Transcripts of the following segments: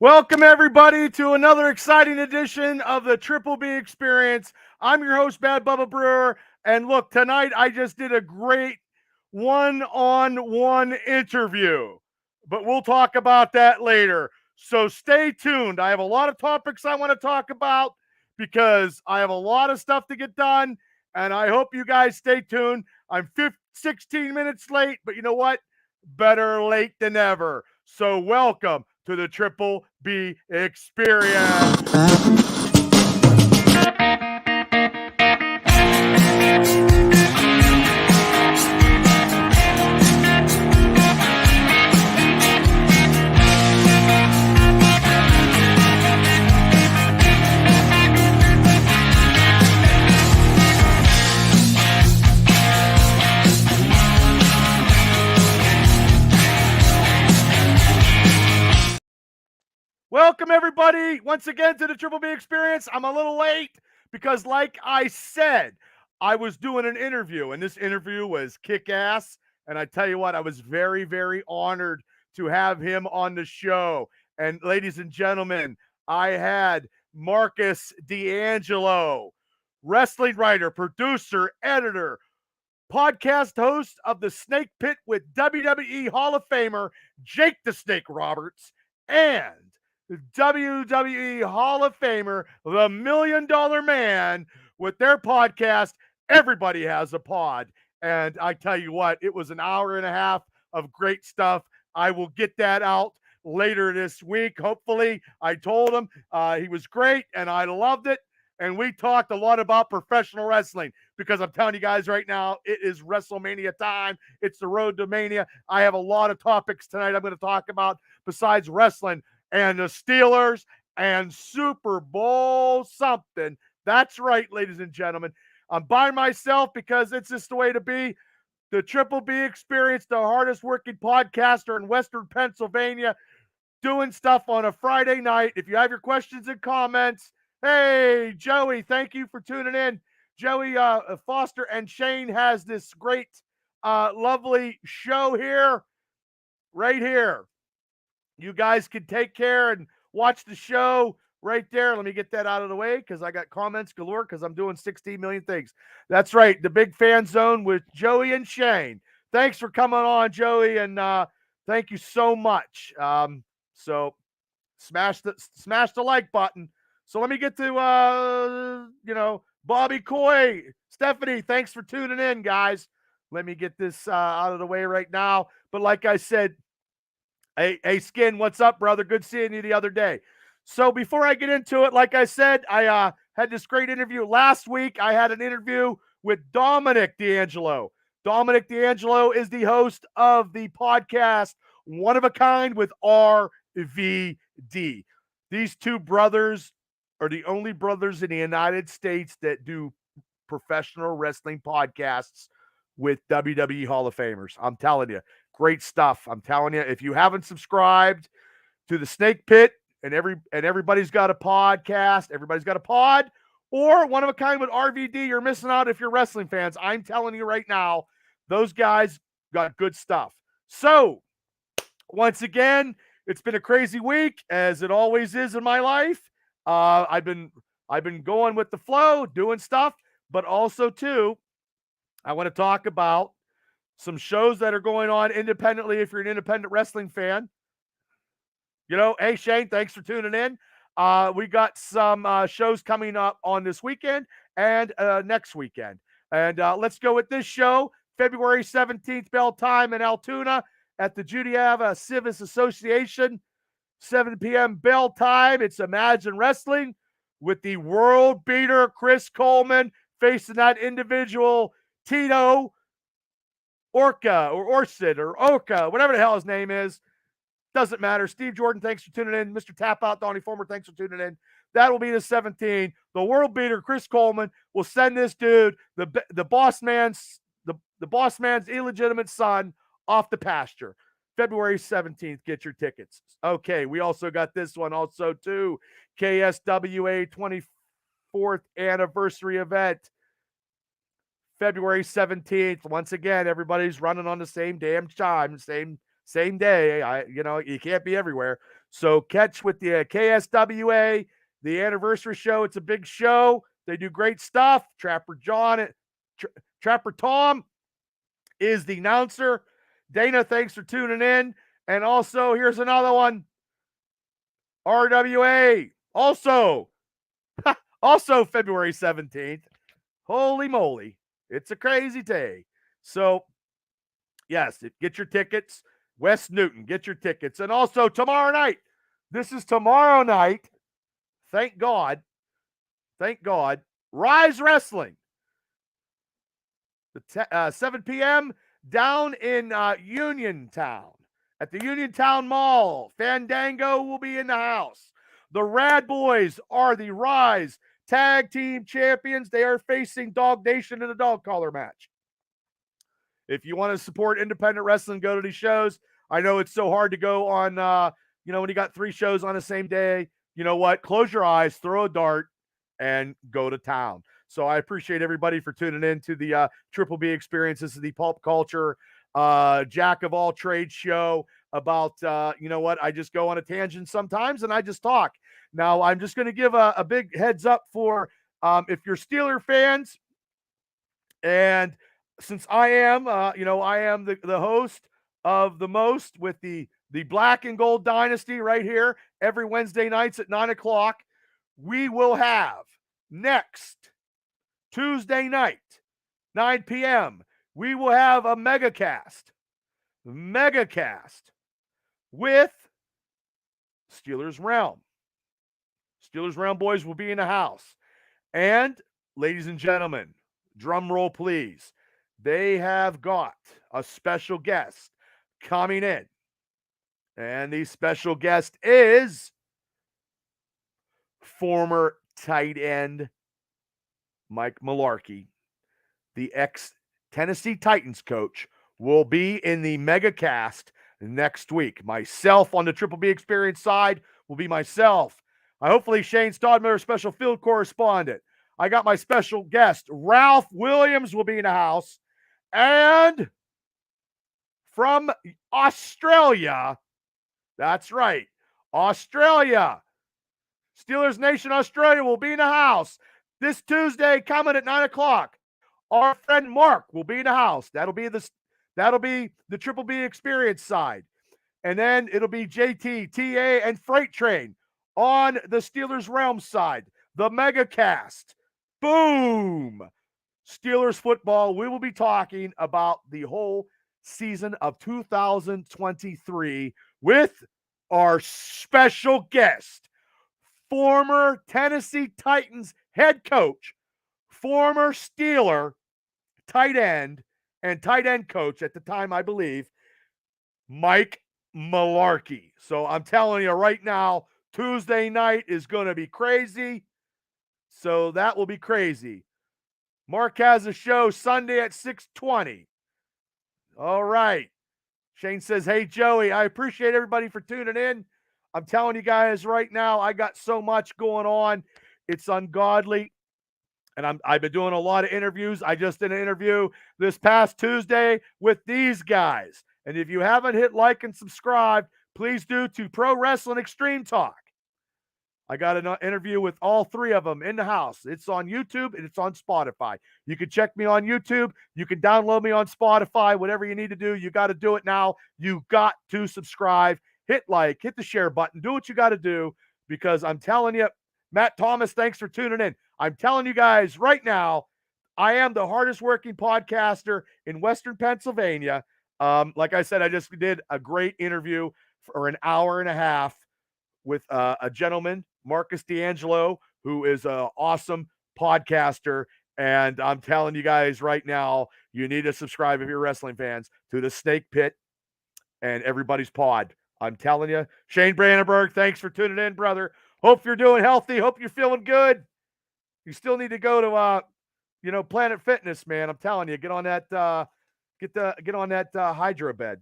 Welcome, everybody, to another exciting edition of the Triple B Experience. I'm your host, Bad Bubba Brewer. And look, tonight I just did a great one-on-one interview, but we'll talk about that later. So stay tuned. I have a lot of topics I want to talk about because I have a lot of stuff to get done, and I hope you guys stay tuned. I'm 16 minutes late, but you know what? Better late than never. So welcome to the Triple B Experience. Welcome, everybody, once again to the Triple B Experience. I'm a little late because, like I said, I was doing an interview, and this interview was kick-ass. And I tell you what, I was very, very honored to have him on the show. And ladies and gentlemen, I had Marcus D'Angelo, wrestling writer, producer, editor, podcast host of the Snake Pit with WWE Hall of Famer Jake the Snake Roberts, and WWE Hall of Famer, the $1 Million Man, with their podcast, Everybody Has a Pod. And I tell you what, it was an hour and a half of great stuff. I will get that out later this week. Hopefully, I told him he was great and I loved it. And we talked a lot about professional wrestling because I'm telling you guys right now, it is WrestleMania time. It's the road to Mania. I have a lot of topics tonight I'm going to talk about besides wrestling and the Steelers and Super Bowl something. That's right, ladies and gentlemen. I'm by myself because it's just the way to be. The Triple B Experience, the hardest working podcaster in Western Pennsylvania, doing stuff on a Friday night. If you have your questions and comments, hey, Joey, thank you for tuning in. Joey Foster and Shane has this great, lovely show here, right here. You guys can take care and watch the show right there. Let me get that out of the way because I got comments galore because I'm doing 16 million things. That's right, the Big Fan Zone with Joey and Shane. Thanks for coming on, Joey, and thank you so much. So smash the like button. So let me get to Bobby Coy, Stephanie. Thanks for tuning in, guys. Let me get this out of the way right now. But like I said, hey, Skin, what's up, brother? Good seeing you the other day. So before I get into it, like I said, I had this great interview last week. I had an interview with Dominic D'Angelo. Dominic D'Angelo is the host of the podcast One of a Kind with RVD. These two brothers are the only brothers in the United States that do professional wrestling podcasts with WWE Hall of Famers. I'm telling you, great stuff. I'm telling you, if you haven't subscribed to the Snake Pit and everybody's got a podcast, everybody's got a pod, or One of a Kind with RVD, you're missing out if you're wrestling fans. I'm telling you right now, those guys got good stuff. So, once again, it's been a crazy week, as it always is in my life. I've been going with the flow, doing stuff, but also too, I want to talk about some shows that are going on independently if you're an independent wrestling fan. Hey, Shane, thanks for tuning in. We got some shows coming up on this weekend and next weekend. And let's go with this show, February 17th, bell time in Altoona at the Judiava Civis Association, 7 p.m. bell time. It's Imagine Wrestling with the world beater Chris Coleman facing that individual Tito Orca or Orsid or Oka, whatever the hell his name is. Doesn't matter. Steve Jordan, thanks for tuning in. Mr. Tap Out, Donnie Former, thanks for tuning in. That will be the 17th. The world beater Chris Coleman will send this dude, the boss man's illegitimate son, off the pasture. February 17th, get your tickets. Okay, we also got this one also too. KSWA 24th anniversary event. February 17th. Once again, everybody's running on the same damn time, same same day. You can't be everywhere. So catch with the KSWA, the anniversary show. It's a big show. They do great stuff. Trapper Tom is the announcer. Dana, thanks for tuning in. And also, here's another one. RWA. Also February 17th. Holy moly. It's a crazy day. So, yes, get your tickets. West Newton, get your tickets. And also tomorrow night. This is tomorrow night. Thank God. Rise Wrestling. 7 p.m. down in Uniontown at the Uniontown Mall. Fandango will be in the house. The Rad Boys are the Rise Tag Team Champions. They are facing Dog Nation in a dog collar match. If you want to support independent wrestling, go to these shows. I know it's so hard to go on, when you got 3 shows on the same day. You know what? Close your eyes, throw a dart, and go to town. So I appreciate everybody for tuning in to the Triple B Experience. This is the pulp culture, jack of all trades show about, I just go on a tangent sometimes and I just talk. Now, I'm just going to give a big heads up for if you're Steeler fans, and since I am, I am the host of the most with the Black and Gold Dynasty right here every Wednesday nights at 9 o'clock. We will have next Tuesday night, 9 p.m., we will have a megacast with Steelers Realm. Steelers Realm boys will be in the house. And, ladies and gentlemen, drum roll please, they have got a special guest coming in. And the special guest is former tight end Mike Mularkey, the ex-Tennessee Titans coach, will be in the megacast next week. Myself on the Triple B Experience side will be myself. Hopefully Shane Stodmiller, special field correspondent. I got my special guest, Ralph Williams, will be in the house. And from Australia, that's right, Australia, Steelers Nation Australia will be in the house this Tuesday coming at 9 o'clock. Our friend Mark will be in the house. That'll be the Triple B Experience side. And then it'll be JT, TA, and Freight Train on the Steelers Realm side. The megacast. Boom! Steelers football. We will be talking about the whole season of 2023 with our special guest, former Tennessee Titans head coach, former Steeler tight end and tight end coach at the time, I believe, Mike Mularkey. So I'm telling you right now, Tuesday night is going to be crazy. So that will be crazy. Mark has a show Sunday at 6:20. All right. Shane says, hey, Joey, I appreciate everybody for tuning in. I'm telling you guys right now, I got so much going on. It's ungodly. And I've been doing a lot of interviews. I just did an interview this past Tuesday with these guys. And if you haven't hit like and subscribe, please do to Pro Wrestling Extreme Talk. I got an interview with all 3 of them in the house. It's on YouTube and it's on Spotify. You can check me on YouTube. You can download me on Spotify. Whatever you need to do, you got to do it now. You got to subscribe, hit like, hit the share button, do what you got to do, because I'm telling you, Matt Thomas, thanks for tuning in. I'm telling you guys right now, I am the hardest working podcaster in Western Pennsylvania. Like I said, I just did a great interview for an hour and a half with a gentleman, Marcus D'Angelo, who is an awesome podcaster. And I'm telling you guys right now, you need to subscribe if you're wrestling fans to the Snake Pit and Everybody's Pod. I'm telling you, Shane Brandenburg, thanks for tuning in, brother. Hope you're doing healthy. Hope you're feeling good. You still need to go to, Planet Fitness, man. I'm telling you, get on that, get on that hydro bed.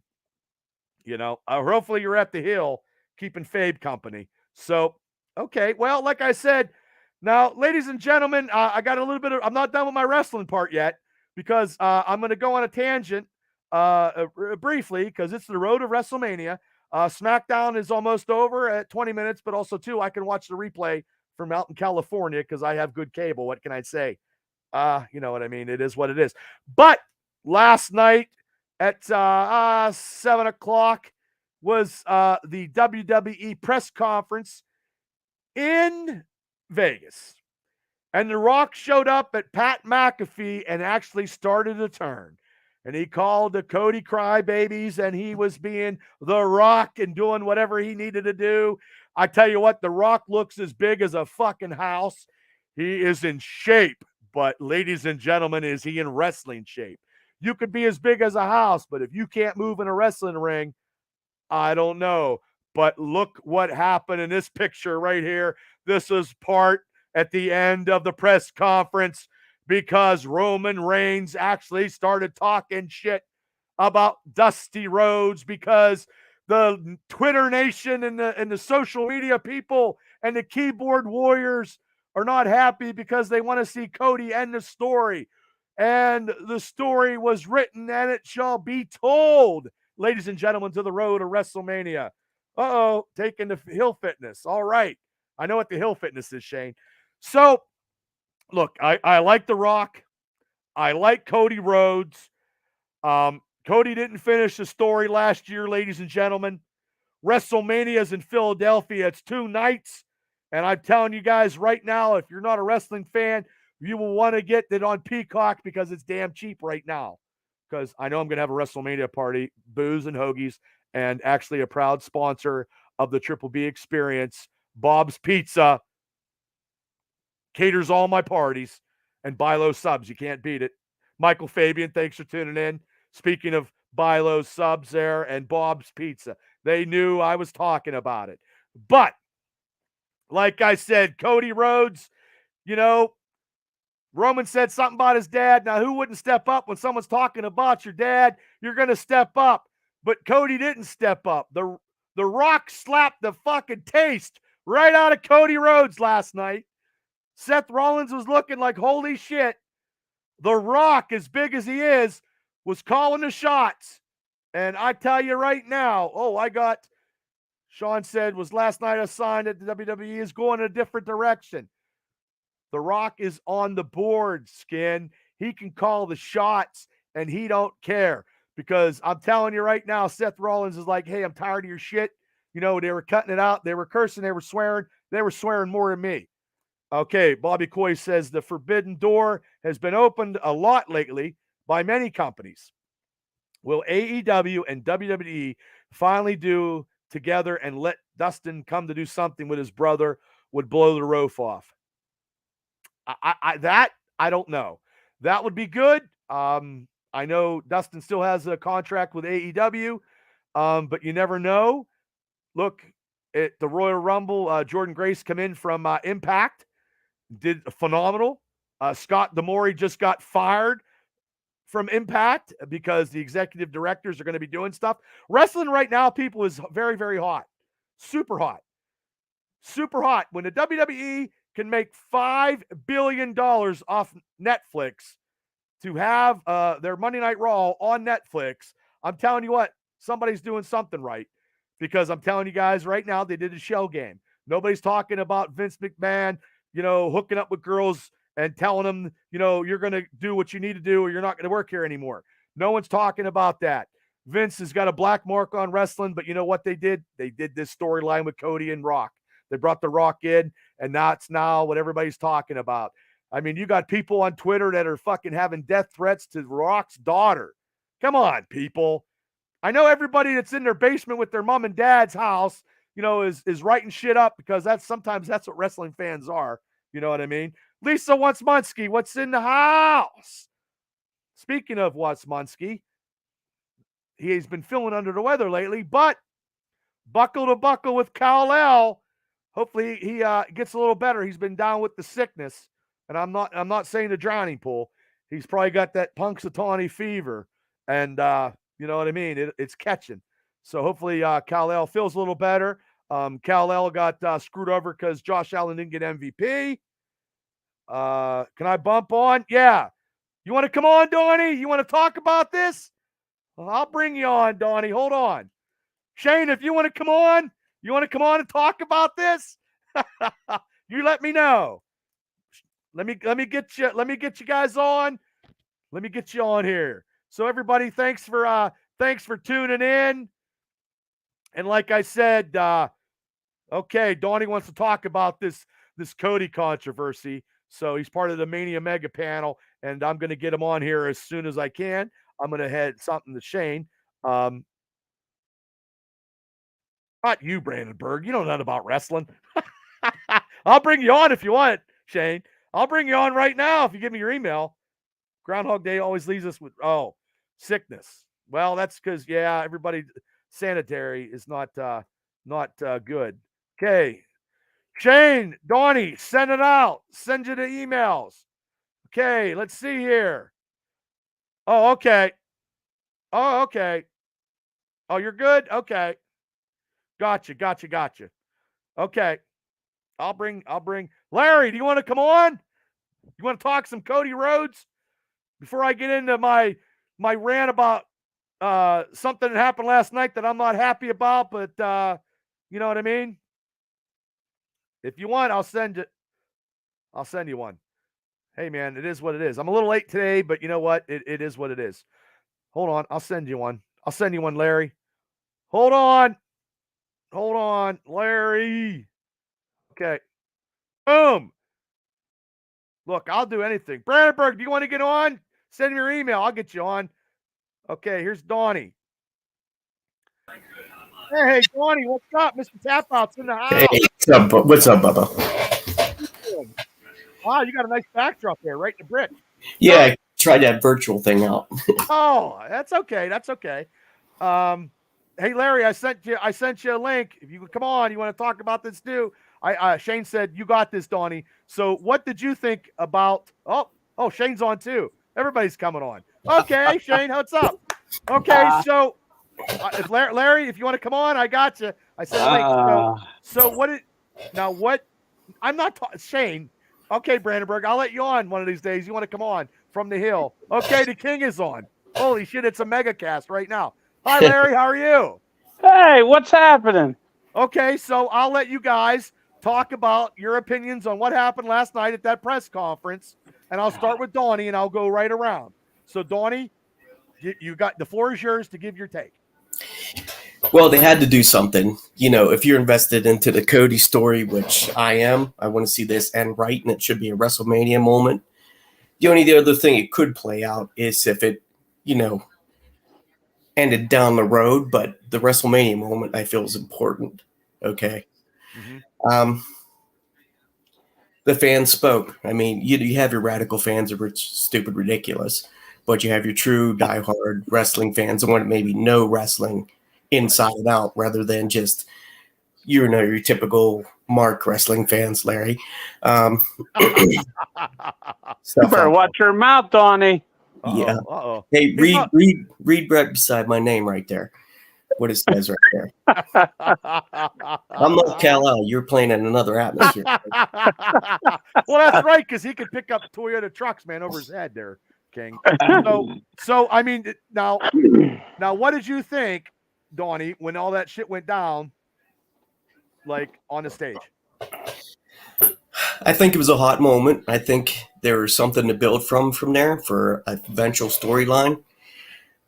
Hopefully you're at the hill keeping Fabe company. So, okay. Well, like I said, now, ladies and gentlemen, I got a little bit of, I'm not done with my wrestling part yet because I'm going to go on a tangent briefly, because it's the road to WrestleMania. SmackDown is almost over at 20 minutes, but also, too, I can watch the replay from out in California because I have good cable. What can I say? You know what I mean? It is what it is. But last night at 7 o'clock was the WWE press conference in Vegas. And The Rock showed up at Pat McAfee and actually started a turn. And he called the Cody crybabies, and he was being The Rock and doing whatever he needed to do. I tell you what, The Rock looks as big as a fucking house. He is in shape, but ladies and gentlemen, is he in wrestling shape? You could be as big as a house, but if you can't move in a wrestling ring, I don't know. But look what happened in this picture right here. This is part at the end of the press conference because Roman Reigns actually started talking shit about Dusty Rhodes because the Twitter nation and the social media people and the keyboard warriors are not happy because they want to see Cody end the story. And the story was written and it shall be told, ladies and gentlemen, to the road to WrestleMania. Uh-oh, taking the Hill Fitness. All right. I know what the Hill Fitness is, Shane. So, look, I like The Rock. I like Cody Rhodes. Cody didn't finish the story last year, ladies and gentlemen. WrestleMania is in Philadelphia. It's 2 nights. And I'm telling you guys right now, if you're not a wrestling fan, you will want to get it on Peacock because it's damn cheap right now. Because I know I'm going to have a WrestleMania party, booze and hoagies, and actually a proud sponsor of the Triple B Experience, Bob's Pizza, caters all my parties, and buy low subs. You can't beat it. Michael Fabian, thanks for tuning in. Speaking of buy low subs there and Bob's Pizza, they knew I was talking about it. But like I said, Cody Rhodes, you know, Roman said something about his dad. Now, who wouldn't step up when someone's talking about your dad? You're going to step up. But Cody didn't step up. The Rock slapped the fucking taste right out of Cody Rhodes last night. Seth Rollins was looking like, holy shit. The Rock, as big as he is, was calling the shots. And I tell you right now, Sean said, was last night a sign that the WWE is going in a different direction. The Rock is on the board, Skin. He can call the shots, and he don't care. Because I'm telling you right now, Seth Rollins is like, hey, I'm tired of your shit. You know, they were cutting it out. They were cursing. They were swearing. They were swearing more than me. Okay, Bobby Coy says the forbidden door has been opened a lot lately by many companies. Will AEW and WWE finally do together and let Dustin come to do something with his brother would blow the roof off? I don't know. That would be good. I know Dustin still has a contract with AEW, but you never know. Look, at the Royal Rumble, Jordan Grace come in from Impact, did phenomenal. Scott D'Amore just got fired from Impact because the executive directors are going to be doing stuff. Wrestling right now, people, is very, very hot. Super hot. Super hot. When the WWE can make $5 billion off Netflix to have their Monday Night Raw on Netflix, I'm telling you what, somebody's doing something right. Because I'm telling you guys right now, they did a shell game. Nobody's talking about Vince McMahon, you know, hooking up with girls and telling them, you know, you're going to do what you need to do or you're not going to work here anymore. No one's talking about that. Vince has got a black mark on wrestling, but you know what they did? They did this storyline with Cody and Rock. They brought The Rock in, and that's now what everybody's talking about. I mean, you got people on Twitter that are fucking having death threats to Rock's daughter. Come on, people. I know everybody that's in their basement with their mom and dad's house, you know, is writing shit up because sometimes that's what wrestling fans are. You know what I mean? Lisa Watsmunsky, what's in the house? Speaking of Watsmunsky, he's been feeling under the weather lately, but buckle to buckle with Kal-El. Hopefully he gets a little better. He's been down with the sickness, and I'm not saying the drowning pool. He's probably got that Punxsutawney fever, and you know what I mean? It's catching. So hopefully Kal-El feels a little better. Kal-El got screwed over because Josh Allen didn't get MVP. Can I bump on? Yeah. You want to come on, Donnie? You want to talk about this? I'll bring you on, Donnie. Hold on. Shane, if you want to come on, and talk about this? You let me know. Let me get you guys on. Let me get you on here. So everybody, thanks for tuning in. And like I said, okay, Donnie wants to talk about this Cody controversy. So he's part of the Mania Mega panel, and I'm going to get him on here as soon as I can. I'm going to head something to Shane. Not you, Brandon Berg. You don't know nothing about wrestling. I'll bring you on if you want, Shane. I'll bring you on right now if you give me your email. Groundhog Day always leaves us with sickness. Well, that's because everybody sanitary is not good. Okay, Shane, Donnie, send it out. Send you the emails. Okay, let's see here. Oh, okay. Oh, okay. Oh, you're good? Okay. Gotcha. Okay. I'll bring Larry, do you want to come on? You want to talk some Cody Rhodes? Before I get into my rant about something that happened last night that I'm not happy about, but you know what I mean? If you want, I'll send you one. Hey man, it is what it is. I'm a little late today, but you know what? It is what it is. Hold on, I'll send you one. Larry. Hold on, Larry. Okay. Boom. Look, I'll do anything. Brandenburg, do you want to get on? Send me your email. I'll get you on. Okay, here's Donnie. Hey, Donnie, what's up? Mr. Tapout's in the house. Hey, what's up, Bubba? Wow, you got a nice backdrop there, right in the brick. Yeah, I tried that virtual thing out. Oh, that's okay. Hey, Larry, I sent you a link. If you come on, you want to talk about this too. Shane said you got this, Donnie. So what did you think about? Oh, Shane's on too. Everybody's coming on. Okay, Shane, what's up? Okay, so if Larry, if you want to come on, I got you. I said link. So what? I'm not Shane. Okay, Brandenburg, I'll let you on one of these days. You want to come on from the hill? Okay, the king is on. Holy shit, it's a mega cast right now. Hi, Larry. How are you? Hey, what's happening? Okay, so I'll let you guys talk about your opinions on what happened last night at that press conference, and I'll start with Donnie, and I'll go right around. So, Donnie, you got the floor is yours to give your take. Well, they had to do something. You know, if you're invested into the Cody story, which I am, I want to see this end right, and it should be a WrestleMania moment. The other thing it could play out is if it, ended down the road, but the WrestleMania moment I feel is important. Okay. Mm-hmm. The fans spoke. I mean, you have your radical fans who are stupid, ridiculous, but you have your true diehard wrestling fans who want to maybe know wrestling inside and out rather than just, your typical Mark wrestling fans, Larry. You better watch your mouth, Donnie. Yeah. Uh-oh. Hey, read right beside my name right there. What it says right there. I'm not Kal-El. You're playing in another atmosphere. Well, that's right, because he could pick up Toyota trucks, man, over his head there, King. So I mean, now, what did you think, Donnie, when all that shit went down, like on the stage? I think it was a hot moment. I think there was something to build from there for an eventual storyline.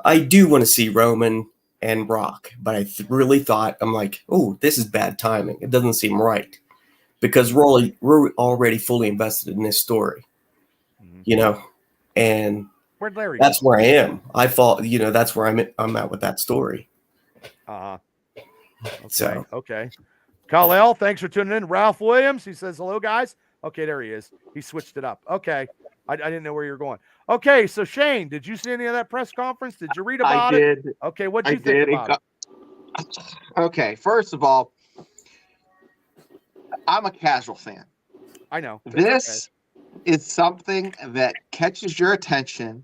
I do want to see Roman and Brock, but I really thought, I'm like, oh, this is bad timing. It doesn't seem right because we're already fully invested in this story, and where'd Larry that's go? where I am. I thought, that's where I'm at with that story. Okay. Kal-El, thanks for tuning in. Ralph Williams, he says, hello, guys. Okay, there he is. He switched it up. Okay. I didn't know where you were going. Okay, so Shane, did you see any of that press conference? Did you read about it? I did. Okay, what did you think about it? Okay, first of all, I'm a casual fan. I know. This is something that catches your attention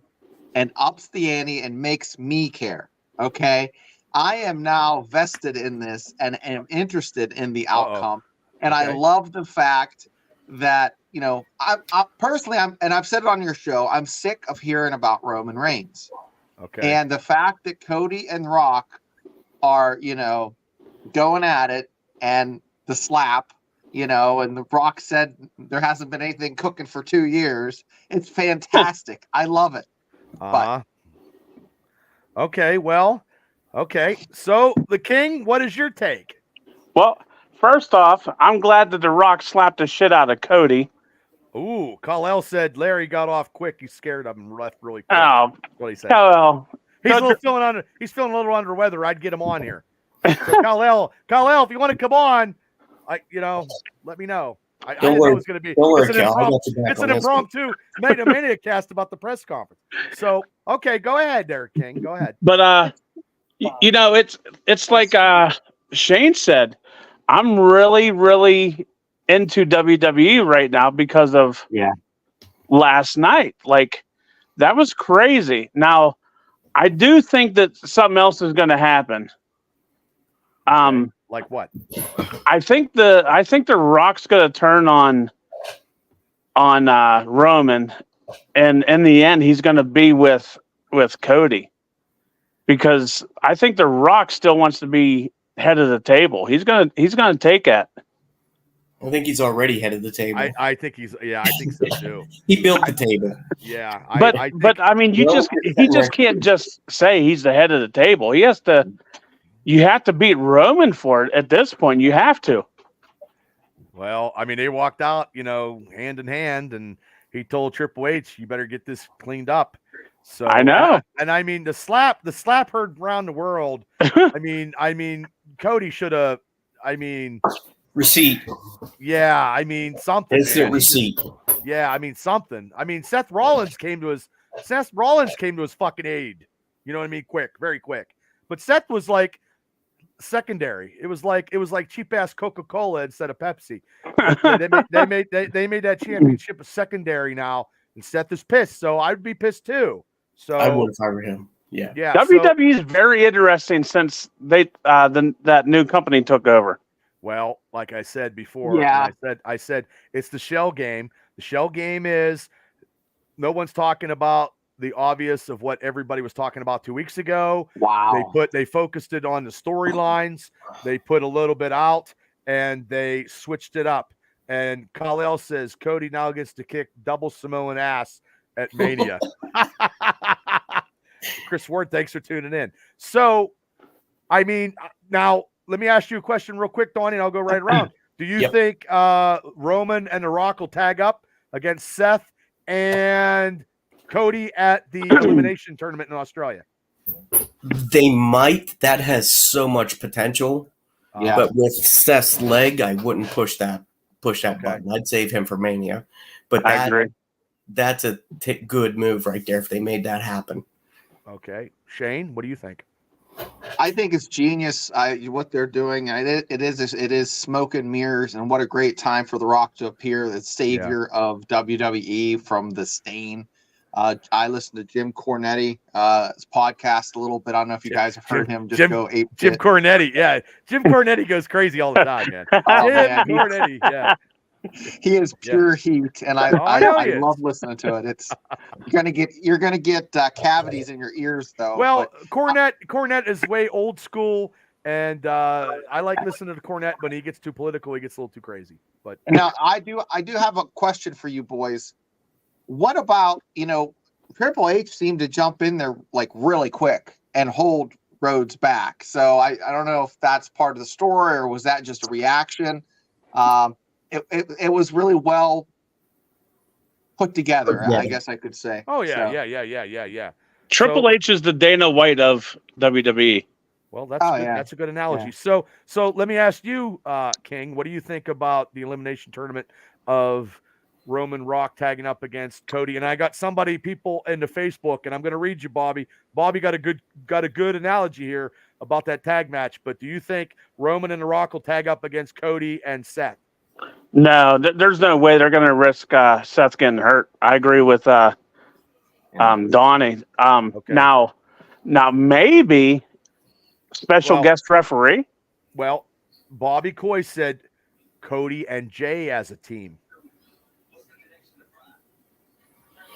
and ups the ante and makes me care. Okay? I am now vested in this and am interested in the outcome. And I love the fact that, I personally, and I've said it on your show, I'm sick of hearing about Roman Reigns. Okay. And the fact that Cody and Rock are, going at it, and the slap, and the Rock said there hasn't been anything cooking for 2 years. It's fantastic. I love it. Uh-huh. Okay, well, okay. So, the King, what is your take? Well, first off, I'm glad that The Rock slapped the shit out of Cody. Ooh, Kal-El said Larry got off quick. He's scared of him, left really quick. Oh, That's what he said. Kal-El. He's feeling a little under weather. I'd get him on here. So Kal-El, if you want to come on, let me know. I didn't know it was going to be. Don't worry, It's Cal. I got your back it's on an this. impromptu Mania cast about the press conference. So, okay, go ahead there, King. Go ahead. But it's like Shane said, I'm really, really into WWE right now because of last night. Like, that was crazy. Now, I do think that something else is going to happen. Like what? I think the Rock's going to turn on Roman, and in the end, he's going to be with Cody, because I think the Rock still wants to be head of the table. He's gonna take it. I think he's already head of the table. I think I think so too. He built the table. Yeah, but I mean, he just can't just say he's the head of the table. He has to. You have to beat Roman for it at this point. You have to. Well, I mean, they walked out, hand in hand, and he told Triple H, "You better get this cleaned up." So I know, and I mean, the slap heard around the world. I mean, Cody should have. I mean, receipt. Yeah, I mean something. Instant receipt. Yeah, I mean something. I mean, Seth Rollins came to his fucking aid. You know what I mean? Quick, very quick. But Seth was like secondary. It was like cheap ass Coca-Cola instead of Pepsi. They made that championship a secondary now, and Seth is pissed. So I'd be pissed too. So I would fire him. Yeah. Yeah. WWE is very interesting since they that new company took over. Well, like I said before, I said it's the shell game. The shell game is no one's talking about the obvious of what everybody was talking about 2 weeks ago. Wow. They focused it on the storylines. They put a little bit out and they switched it up. And Kal-El says Cody now gets to kick double Samoan ass at Mania. Chris Ward, thanks for tuning in. So, I mean, now let me ask you a question real quick, Donnie, and I'll go right around. Do you think Roman and The Rock will tag up against Seth and Cody at the elimination tournament in Australia? They might. That has so much potential. Yeah. But with Seth's leg, I wouldn't push that button. I'd save him for Mania. But I agree. That's a good move right there if they made that happen. Okay. Shane, what do you think? I think it's genius what they're doing. It is smoke and mirrors, and what a great time for The Rock to appear, the savior of WWE from the stain. I listened to Jim Cornette's podcast a little bit. I don't know if you guys have heard him. Jim Cornette, yeah. Jim Cornette goes crazy all the time, man. Cornette, yeah. He is pure heat, and I love listening to it. It's you're gonna get cavities in your ears though. Well, Cornette is way old school, and I like listening to Cornette. When he gets too political, he gets a little too crazy. But now I do have a question for you boys. What about Triple H seemed to jump in there like really quick and hold Rhodes back. So I don't know if that's part of the story or was that just a reaction. It was really well put together, I guess I could say. Oh yeah, yeah. Triple H is the Dana White of WWE. Well, that's a good analogy. Yeah. So let me ask you, King, what do you think about the elimination tournament of Roman Rock tagging up against Cody? And I got people into Facebook, and I'm going to read you, Bobby. Bobby got a good analogy here about that tag match. But do you think Roman and The Rock will tag up against Cody and Seth? No, there's no way they're going to risk Seth getting hurt. I agree with Donnie. Okay. Now maybe special guest referee. Well, Bobby Coy said Cody and Jay as a team.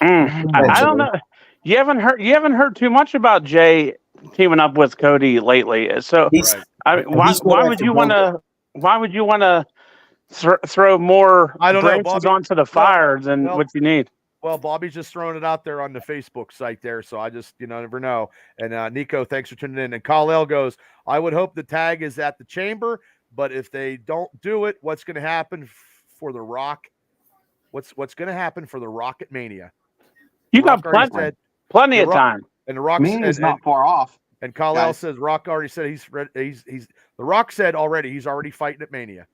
I don't know. you haven't heard too much about Jay teaming up with Cody lately. So He's, why would you want to throw more I don't know, branches Bobby. onto the fire than well, what you need? Well, Bobby's just throwing it out there on the Facebook site there, so I just, never know. And Nico, thanks for tuning in. And Kyle goes, I would hope the tag is at the Chamber, but if they don't do it, what's going to happen for The Rock? What's going to happen for The Rock at Mania? You got plenty of time. And The Rock Mania's not far off. And Kyle says Rock already said he's The Rock said already he's already fighting at Mania.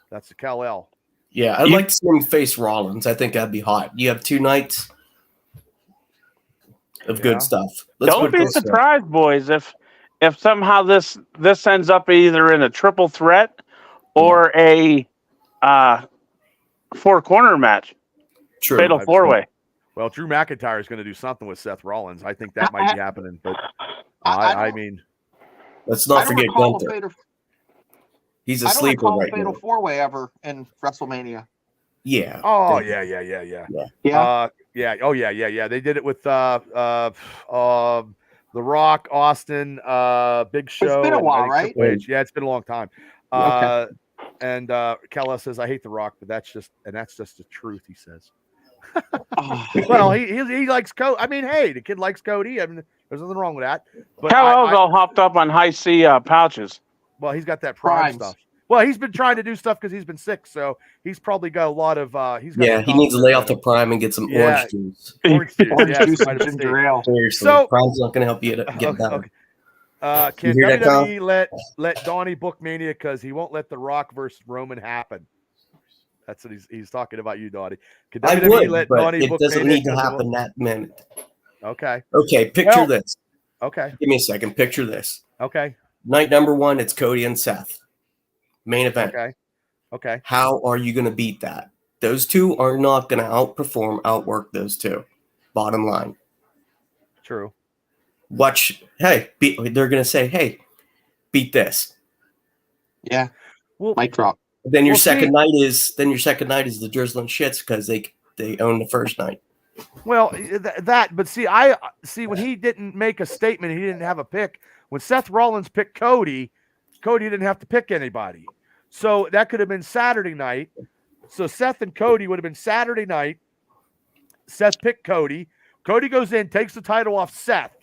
That's the Kal-El. Yeah, I'd like to see him face Rollins. I think that'd be hot. You have 2 nights of good stuff. Don't be surprised, boys, if somehow this ends up either in a triple threat or a 4-corner match. True. Fatal 4-way. Well, Drew McIntyre is going to do something with Seth Rollins. I think that might be happening. But I mean, let's not forget Gunther. He's a sleeper right now. Fatal 4-way ever in WrestleMania. Yeah. Oh yeah. Oh yeah. They did it with The Rock, Austin, Big Show. It's been a while, right? Yeah, it's been a long time. Okay. And Kella says, "I hate The Rock, but that's just the truth." He says. Well, he likes Cody. I mean, hey, the kid likes Cody. I mean, there's nothing wrong with that. But Kello's all hopped up on high C pouches. Well, he's got that prime stuff. Well, he's been trying to do stuff because he's been sick, so he's probably got a lot of. He needs to lay off the prime and get some orange juice. Orange juice, ginger ale. Seriously, so, prime's not going to help you get better. Can WWE let Donnie book Mania because he won't let The Rock versus Roman happen? That's what he's talking about. You, Donnie. I would, but it doesn't need to happen that minute. Okay. Okay. Picture this. Okay. Give me a second. Picture this. Okay. Night number 1, it's Cody and Seth. Main event. Okay. How are you going to beat that? Those two are not going to outwork those two. Bottom line. True. They're going to say, hey, beat this. Yeah. Well, mic drop. Then your second night is the drizzling shits because they own the first night. Well, but see when he didn't make a statement, he didn't have a pick. When Seth Rollins picked Cody didn't have to pick anybody. So that could have been Saturday night. So Seth and Cody would have been Saturday night. Seth picked Cody. Cody goes in, takes the title off Seth,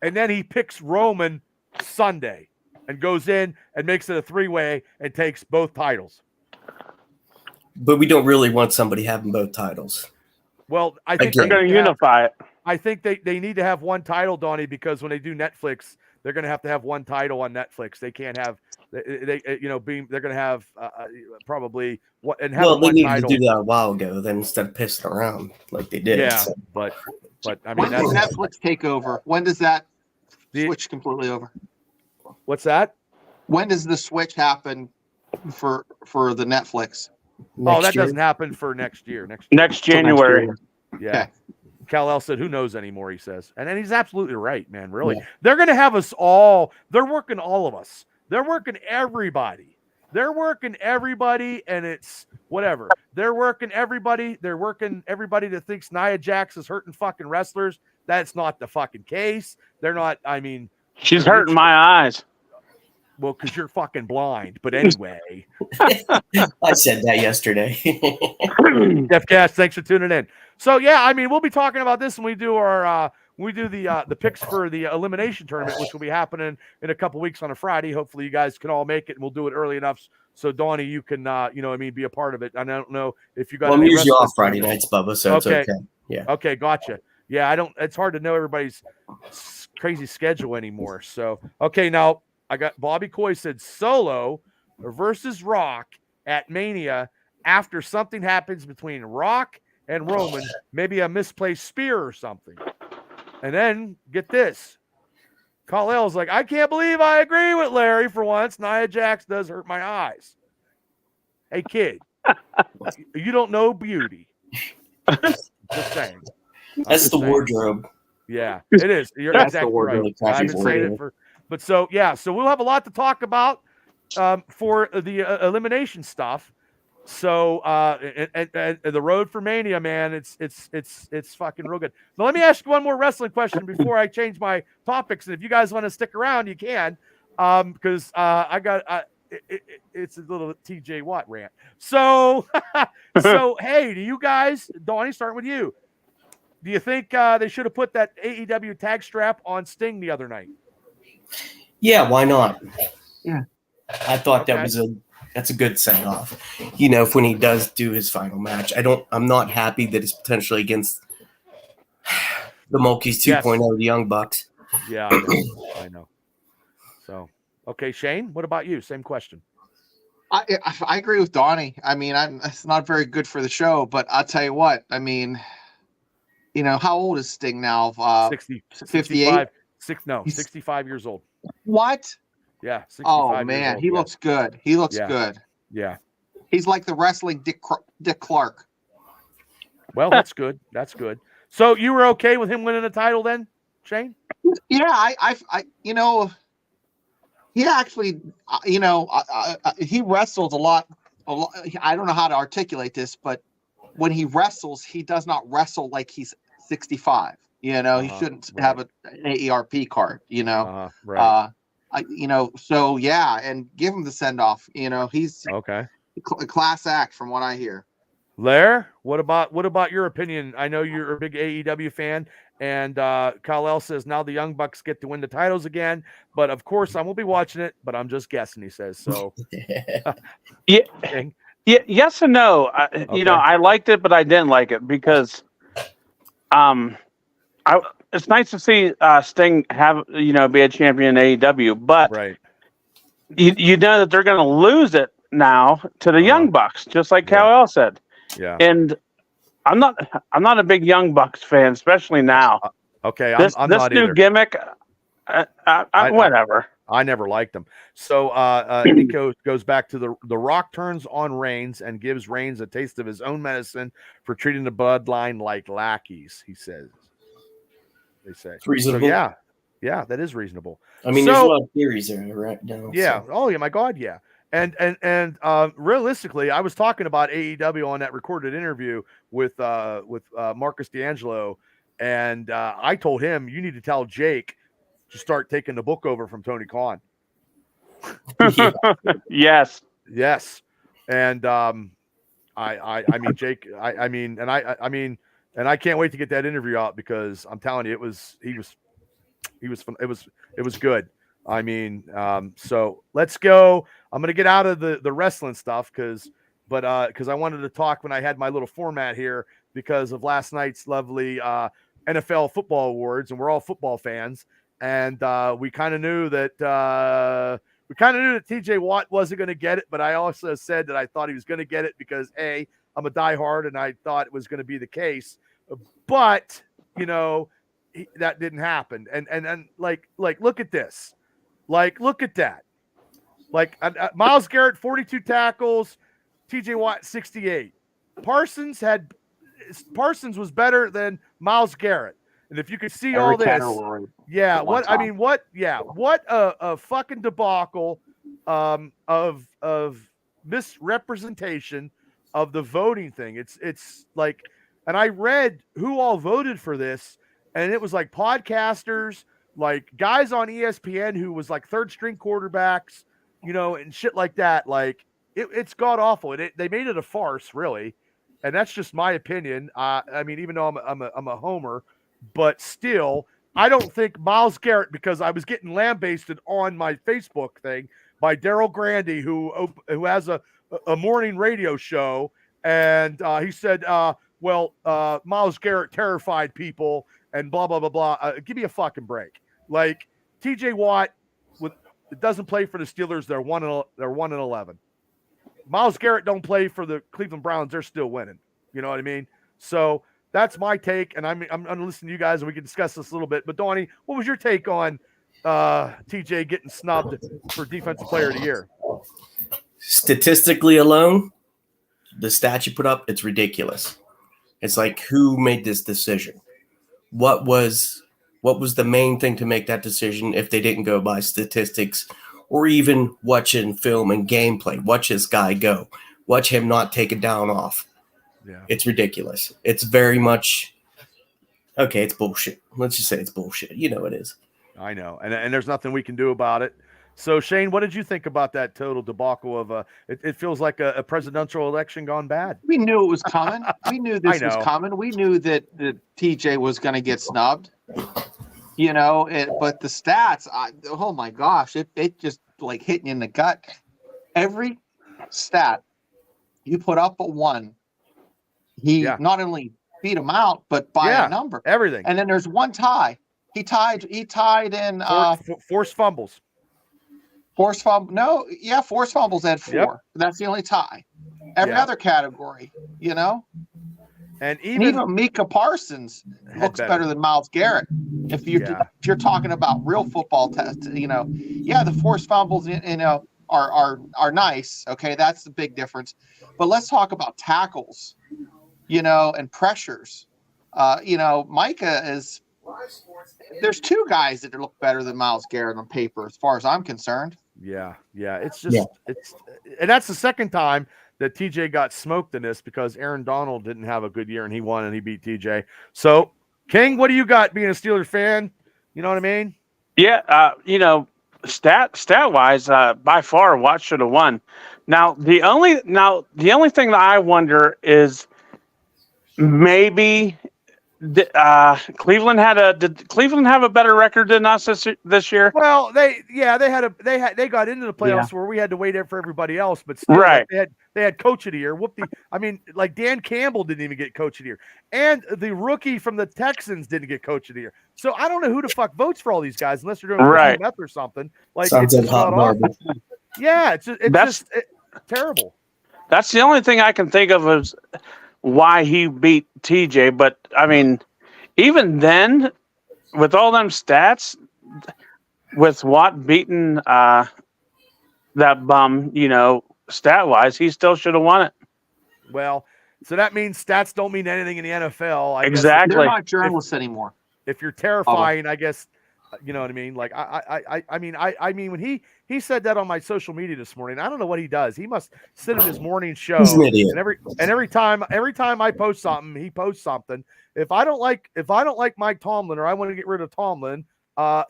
and then he picks Roman Sunday and goes in and makes it a 3-way and takes both titles. But we don't really want somebody having both titles. Well, I think they're going to unify it. I think they need to have one title, Donnie, because when they do Netflix, they're going to have one title on Netflix. They can't have they're going to have probably what and have well, they needed title. to do that a while ago. Then instead of pissing around like they did. Yeah, so. but I mean, when does Netflix take over? When does that switch completely over? What's that? When does the switch happen for the Netflix? That doesn't happen for next year. Next January. Yeah. Okay. Kal-El said, who knows anymore, he says. And then he's absolutely right, man, really. Yeah. They're going to have us all. They're working all of us. They're working everybody. And it's whatever. They're working everybody. They're working everybody that thinks Nia Jax is hurting fucking wrestlers. That's not the fucking case. They're not, I mean. She's hurting my eyes. Well, because you're fucking blind. But anyway. I said that yesterday. Jeff Gas, thanks for tuning in. So, yeah, I mean, we'll be talking about this when we do our the picks for the elimination tournament, which will be happening in a couple weeks on a Friday. Hopefully you guys can all make it, and we'll do it early enough so, Donnie, you can, be a part of it. And I don't know if you got I'm usually off Friday nights, Bubba, so it's okay. Yeah. Okay, gotcha. Yeah, it's hard to know everybody's crazy schedule anymore. So, okay, now I got Bobby Coy said Solo versus Rock at Mania after something happens between Rock and Roman, maybe a misplaced spear or something. And then get this. Kal-El's like, I can't believe I agree with Larry for once. Nia Jax does hurt my eyes. Hey, kid, you don't know beauty. Just saying. That's the wardrobe. Yeah, it is. You're exactly right. I've been saying it but so we'll have a lot to talk about for the elimination stuff. So and the road for Mania, man, it's fucking real good. Now let me ask you one more wrestling question before I change my topics, and if you guys want to stick around, you can, because I got it's a little TJ Watt rant. So so hey, do you guys, Donnie, starting with you? Do you think they should have put that AEW tag strap on Sting the other night? Yeah, why not? Yeah. I thought that's a good send off. You know, if when he does do his final match, I'm not happy that it's potentially against the Mulkeys 2.0, the Young Bucks. Yeah, I know. So, okay, Shane, what about you? Same question. I agree with Donnie. I mean, it's not very good for the show, but I'll tell you what. I mean, you know, how old is Sting now? 58? 65 years old. What? Yeah. 65 oh man, years old. he looks good. He looks good. Yeah. He's like the wrestling Dick Clark. Well, that's good. That's good. So you were okay with him winning the title then, Shane? Yeah, I you know, he actually, you know, he wrestles a lot. I don't know how to articulate this, but when he wrestles, he does not wrestle like he's 65. You know, he shouldn't have an AARP card. You know, you know, so yeah, and give him the send off. You know, he's okay. A class act from what I hear. Lair, what about your opinion? I know you're a big AEW fan, and Kyle L says now the Young Bucks get to win the titles again. But of course, I won't be watching it. But I'm just guessing. He says so. Yeah, yes and no. You know, I liked it, but I didn't like it because, it's nice to see Sting have be a champion in AEW, but you know that they're going to lose it now to the Young Bucks, just like Kyle L said. Yeah, and I'm not a big Young Bucks fan, especially now. Okay, this not new either. gimmick, whatever. I never liked them. So Nico goes back to the Rock turns on Reigns and gives Reigns a taste of his own medicine for treating the bloodline like lackeys. He says. They say it's reasonable. So yeah, that is reasonable. I mean, there's a lot of theories there right now. Yeah. So. Oh yeah, my God, yeah. And realistically, I was talking about AEW on that recorded interview with Marcus D'Angelo, and I told him you need to tell Jake to start taking the book over from Tony Khan. Yes. And I mean Jake, I mean, and I can't wait to get that interview out because I'm telling you, it was good. I mean, so let's go. I'm going to get out of the wrestling stuff because I wanted to talk when I had my little format here because of last night's lovely NFL football awards, and we're all football fans. And we kind of knew that TJ Watt wasn't going to get it, but I also said that I thought he was going to get it because I'm a diehard and I thought it was going to be the case, but that didn't happen. And like look at this. Like, look at that. Like, Myles Garrett, 42 tackles, TJ Watt, 68. Parsons was better than Myles Garrett. And if you could see all this, what a fucking debacle of misrepresentation of the voting thing. It's like, and I read who all voted for this, and it was like podcasters, like guys on ESPN who was like third string quarterbacks, and shit like that. Like it's god awful. They made it a farce, really, and that's just my opinion. I mean, even though I'm a homer, but still, I don't think Myles Garrett, because I was getting lambasted on my Facebook thing by Daryl Grandy, who has a morning radio show, and he said, Myles Garrett terrified people and blah blah blah blah. Give me a fucking break. Like TJ Watt, it doesn't play for the Steelers. They're 1-11. Myles Garrett don't play for the Cleveland Browns. They're still winning. You know what I mean? So that's my take, and I'm listening to you guys, and we can discuss this a little bit. But Donnie, what was your take on TJ getting snubbed for Defensive Player of the Year? Statistically alone, the stat you put up, it's ridiculous. It's like, who made this decision? What was the main thing to make that decision if they didn't go by statistics or even watching film and gameplay? Watch this guy go. watch him not take a down off. Yeah. It's ridiculous. It's very much okay. It's bullshit. Let's just say it's bullshit. You know it is. I know, and there's nothing we can do about it. So Shane, what did you think about that total debacle of it feels like a presidential election gone bad? We knew it was coming. We knew this was coming. We knew that TJ was going to get snubbed. You know, but the stats, oh my gosh, it just like hitting you in the gut. Every stat you put up a 1, he not only beat him out, but by a number. Everything. And then there's one tie. He tied in forced fumbles. Forced fumbles at 4. Yep. That's the only tie. Every other category, you know. And even Micah Parsons looks better than Myles Garrett. If you're talking about real football test, you know, the forced fumbles, you know, are nice. Okay, that's the big difference. But let's talk about tackles, you know, and pressures. You know, Micah is. There's 2 guys that look better than Myles Garrett on paper, as far as I'm concerned. Yeah. It's just and that's the second time that TJ got smoked in this because Aaron Donald didn't have a good year and he won and he beat TJ. So, King, what do you got being a Steelers fan? You know what I mean? Yeah, you know, stat wise, by far, Watt should have won. Now the only thing that I wonder is maybe did Cleveland have a better record than us this year? Well, they got into the playoffs where we had to wait for everybody else, but still, right. They had coach of the year. I mean, like Dan Campbell didn't even get coach of the year, and the rookie from the Texans didn't get coach of the year. So I don't know who the fuck votes for all these guys unless you're doing meth or something. Like sounds it's hot garbage. Yeah, it's just terrible. That's the only thing I can think of is why he beat TJ. But I mean, even then, with all them stats, with Watt beating that bum, you know, stat wise, he still should have won it. Well, so that means stats don't mean anything in the NFL. Exactly. They're not journalists anymore. If you're terrifying, I guess, you know what I mean? Like, I mean, when he said that on my social media this morning, I don't know what he does. He must sit in his morning show. He's an idiot. And every time I post something, he posts something. If I don't like Mike Tomlin or I want to get rid of Tomlin,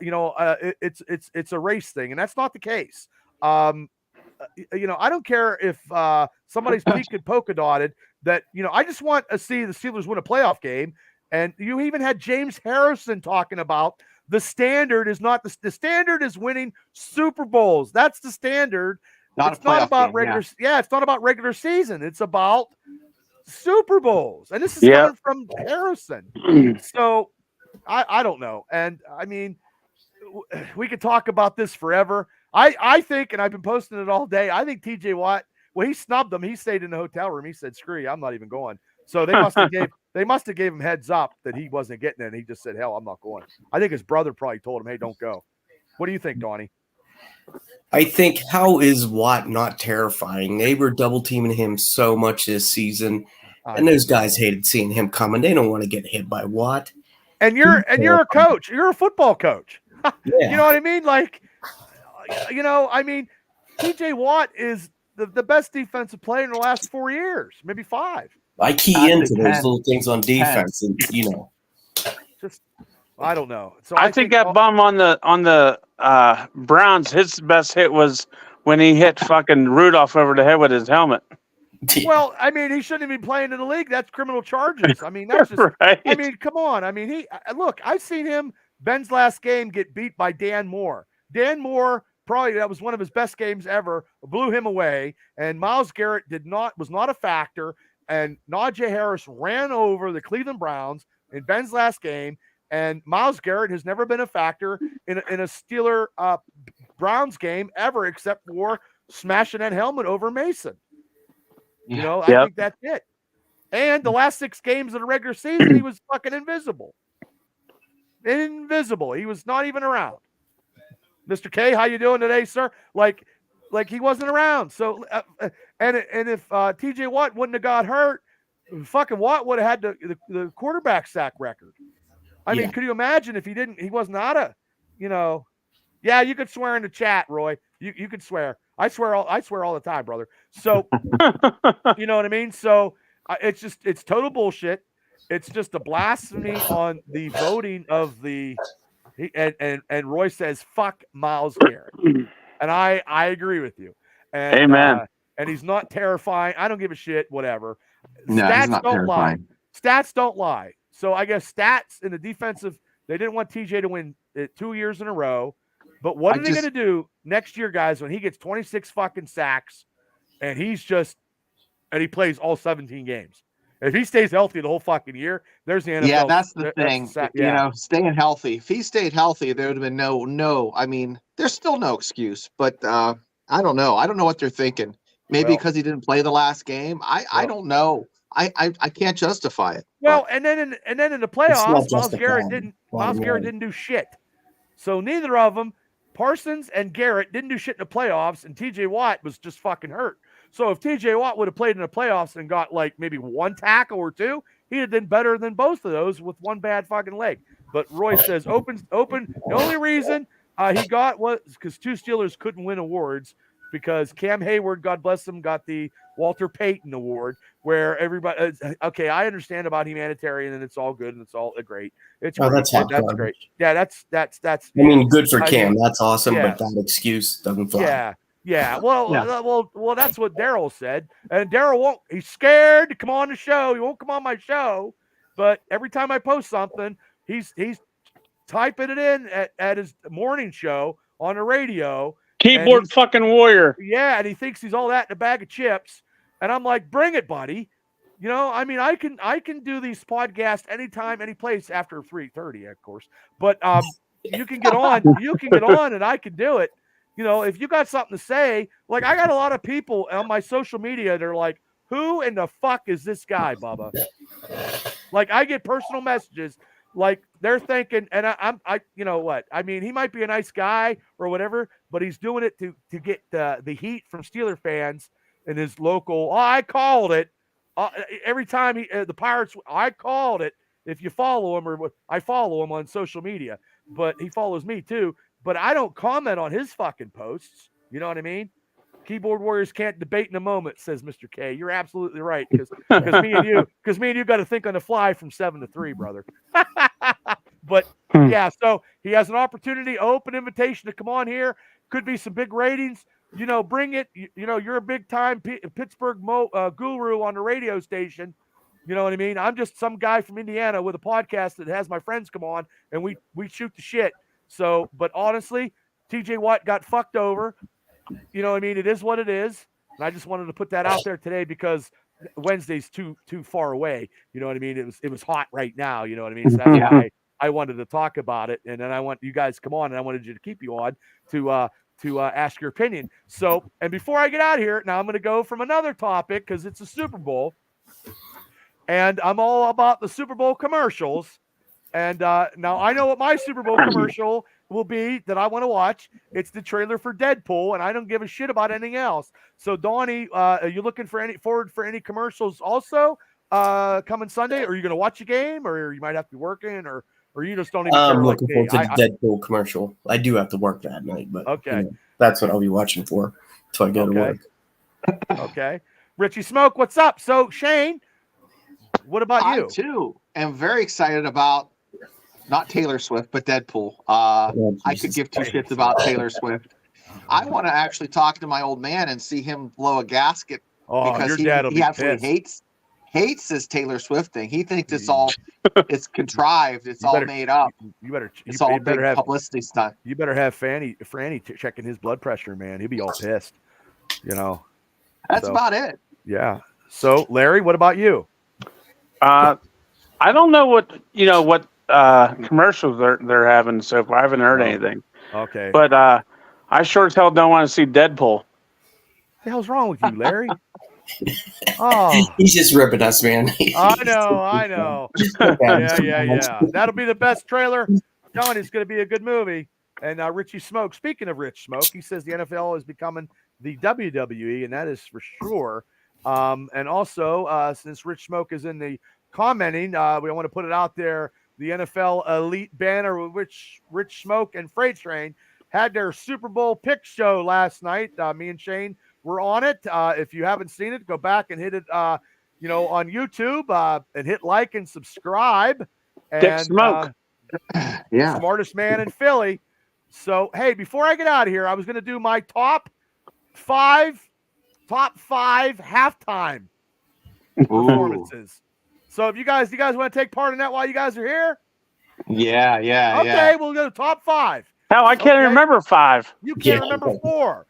you know, it's a race thing, and that's not the case. You know, I don't care if somebody's peaked and polka dotted. That, you know, I just want to see the Steelers win a playoff game. And you even had James Harrison talking about the standard is not the standard is winning Super Bowls. That's the standard. It's not about regular. Yeah, it's not about regular season. It's about Super Bowls. And this is coming from Harrison. So I don't know. And I mean, we could talk about this forever. I think, and I've been posting it all day, I think TJ Watt, well, he snubbed them. He stayed in the hotel room. He said, screw you, I'm not even going. So they must have gave him heads up that he wasn't getting it. And he just said, hell, I'm not going. I think his brother probably told him, hey, don't go. What do you think, Donnie? I think, how is Watt not terrifying? They were double teaming him so much this season. And those guys hated seeing him coming. They don't want to get hit by Watt. And you're a coach. You're a football coach. You know what I mean? Like, you know, I mean, TJ Watt is the best defensive player in the last 4 years, maybe 5. I key into those little things on defense, and you know, just I don't know. So I think that bum on the Browns, his best hit was when he hit fucking Rudolph over the head with his helmet. Well, I mean, he shouldn't even be playing in the league. That's criminal charges. I mean, that's just. Right. I mean, come on. I mean, look. I've seen him Ben's last game get beat by Dan Moore. Dan Moore, probably that was one of his best games ever. Blew him away, and Myles Garrett was not a factor. And Najee Harris ran over the Cleveland Browns in Ben's last game. And Myles Garrett has never been a factor in a Steeler Browns game ever, except for smashing that helmet over Mason. You know, I think that's it. And the last 6 games of the regular season, he was fucking invisible. Invisible. He was not even around. Mr. K, how you doing today, sir? Like he wasn't around. So, and if TJ Watt wouldn't have got hurt, fucking Watt would have had the quarterback sack record. I mean, could you imagine if he was not a, you know, yeah, you could swear in the chat, Roy. You could swear. I swear all the time, brother. So, you know what I mean? So it's total bullshit. It's just a blasphemy on the voting of the. And Roy says, "Fuck Myles Garrett," and I agree with you. Amen. And he's not terrifying. I don't give a shit. Whatever. No, he's Stats not don't lie. terrifying. Stats don't lie. So I guess stats in the defensive. They didn't want TJ to win 2 years in a row. But what are they going to do next year, guys, when he gets 26 fucking sacks and he plays all 17 games? If he stays healthy the whole fucking year, there's the NFL. Yeah, that's the thing. You know, staying healthy. If he stayed healthy, there would have been no. I mean, there's still no excuse. But I don't know. I don't know what they're thinking. Maybe because he didn't play the last game. I don't know. I can't justify it. Well, and then in the playoffs, Myles Garrett didn't do shit. So neither of them, Parsons and Garrett, didn't do shit in the playoffs, and TJ Watt was just fucking hurt. So if TJ Watt would have played in the playoffs and got like maybe one tackle or two, he'd have been better than both of those with one bad fucking leg. But Roy says open. The only reason he got was because two Steelers couldn't win awards because Cam Hayward, God bless him, got the Walter Payton Award, where everybody. Okay, I understand about humanitarian and it's all good and it's all great. It's great. That's great. Yeah, that's. I mean, good for Cam. That's awesome, but that excuse doesn't fly. Yeah. Well, that's what Daryl said. And Daryl won't. He's scared to come on the show. He won't come on my show. But every time I post something, he's typing it in at his morning show on the radio. Keyboard fucking warrior. Yeah, and he thinks he's all that in a bag of chips. And I'm like, bring it, buddy. You know, I mean, I can do these podcasts anytime, any place after 3:30, of course. But you can get on. You can get on, and I can do it. You know, if you got something to say, like I got a lot of people on my social media, they're like, who in the fuck is this guy, Bubba? Like I get personal messages, like they're thinking, and I you know what? I mean, he might be a nice guy or whatever, but he's doing it to get the heat from Steeler fans in his local. Oh, I called it. Every time the Pirates, I called it. If you follow him I follow him on social media, but he follows me too. But I don't comment on his fucking posts. You know what I mean? Keyboard warriors can't debate in a moment, says Mr. K. You're absolutely right. Because me and you got to think on the fly from 7 to 3, brother. But yeah, so he has an opportunity, open invitation to come on here. Could be some big ratings. You know, bring it. You know, you're a big time Pittsburgh guru on the radio station. You know what I mean? I'm just some guy from Indiana with a podcast that has my friends come on and we shoot the shit. So, but honestly, TJ Watt got fucked over. You know what I mean? It is what it is. And I just wanted to put that out there today because Wednesday's too far away. You know what I mean? It was hot right now. You know what I mean? So that's why I wanted to talk about it. And then I want you guys to come on and I wanted you to keep you on to ask your opinion. So, and before I get out of here, now I'm going to go from another topic because it's a Super Bowl. And I'm all about the Super Bowl commercials. And now I know what my Super Bowl commercial will be that I want to watch. It's the trailer for Deadpool, and I don't give a shit about anything else. So, Donnie, are you looking forward for any commercials also coming Sunday? Or are you going to watch a game, or you might have to be working, or you just don't even care? I'm looking forward to the Deadpool commercial. I do have to work that night, but okay, you know, that's what I'll be watching for until I go to work. Okay, Richie Smoke, what's up? So, Shane, what about you? I too am very excited about. Not Taylor Swift, but Deadpool. I could give two shits about Taylor Swift. I want to actually talk to my old man and see him blow a gasket because he absolutely hates this Taylor Swift thing. He thinks it's contrived. It's all made up. It's all big publicity stunt. You better have Franny checking his blood pressure, man. He'd be all pissed. You know. That's about it. Yeah. So, Larry, what about you? I don't know what commercials they're having so far. I haven't heard anything. Okay. But I sure as hell don't want to see Deadpool. What the hell's wrong with you, Larry? Oh, he's just ripping us, man. I know. Yeah. That'll be the best trailer. John, it's going to be a good movie. And Richie Smoke, speaking of Rich Smoke, he says the NFL is becoming the WWE, and that is for sure. And also, since Rich Smoke is in the commenting, we want to put it out there. The NFL Elite banner with Rich Smoke and Freight Train. had their Super Bowl pick show last night. Me and Shane were on it. If you haven't seen it, go back and hit it, on YouTube and hit like and subscribe. Dick And Smoke. Yeah. smartest man in Philly. So, hey, before I get out of here, I was going to do my top five halftime performances. So, if you guys want to take part in that while you guys are here? Yeah. Okay, we'll go to top 5. Hell, I can't remember 5. You can't remember 4.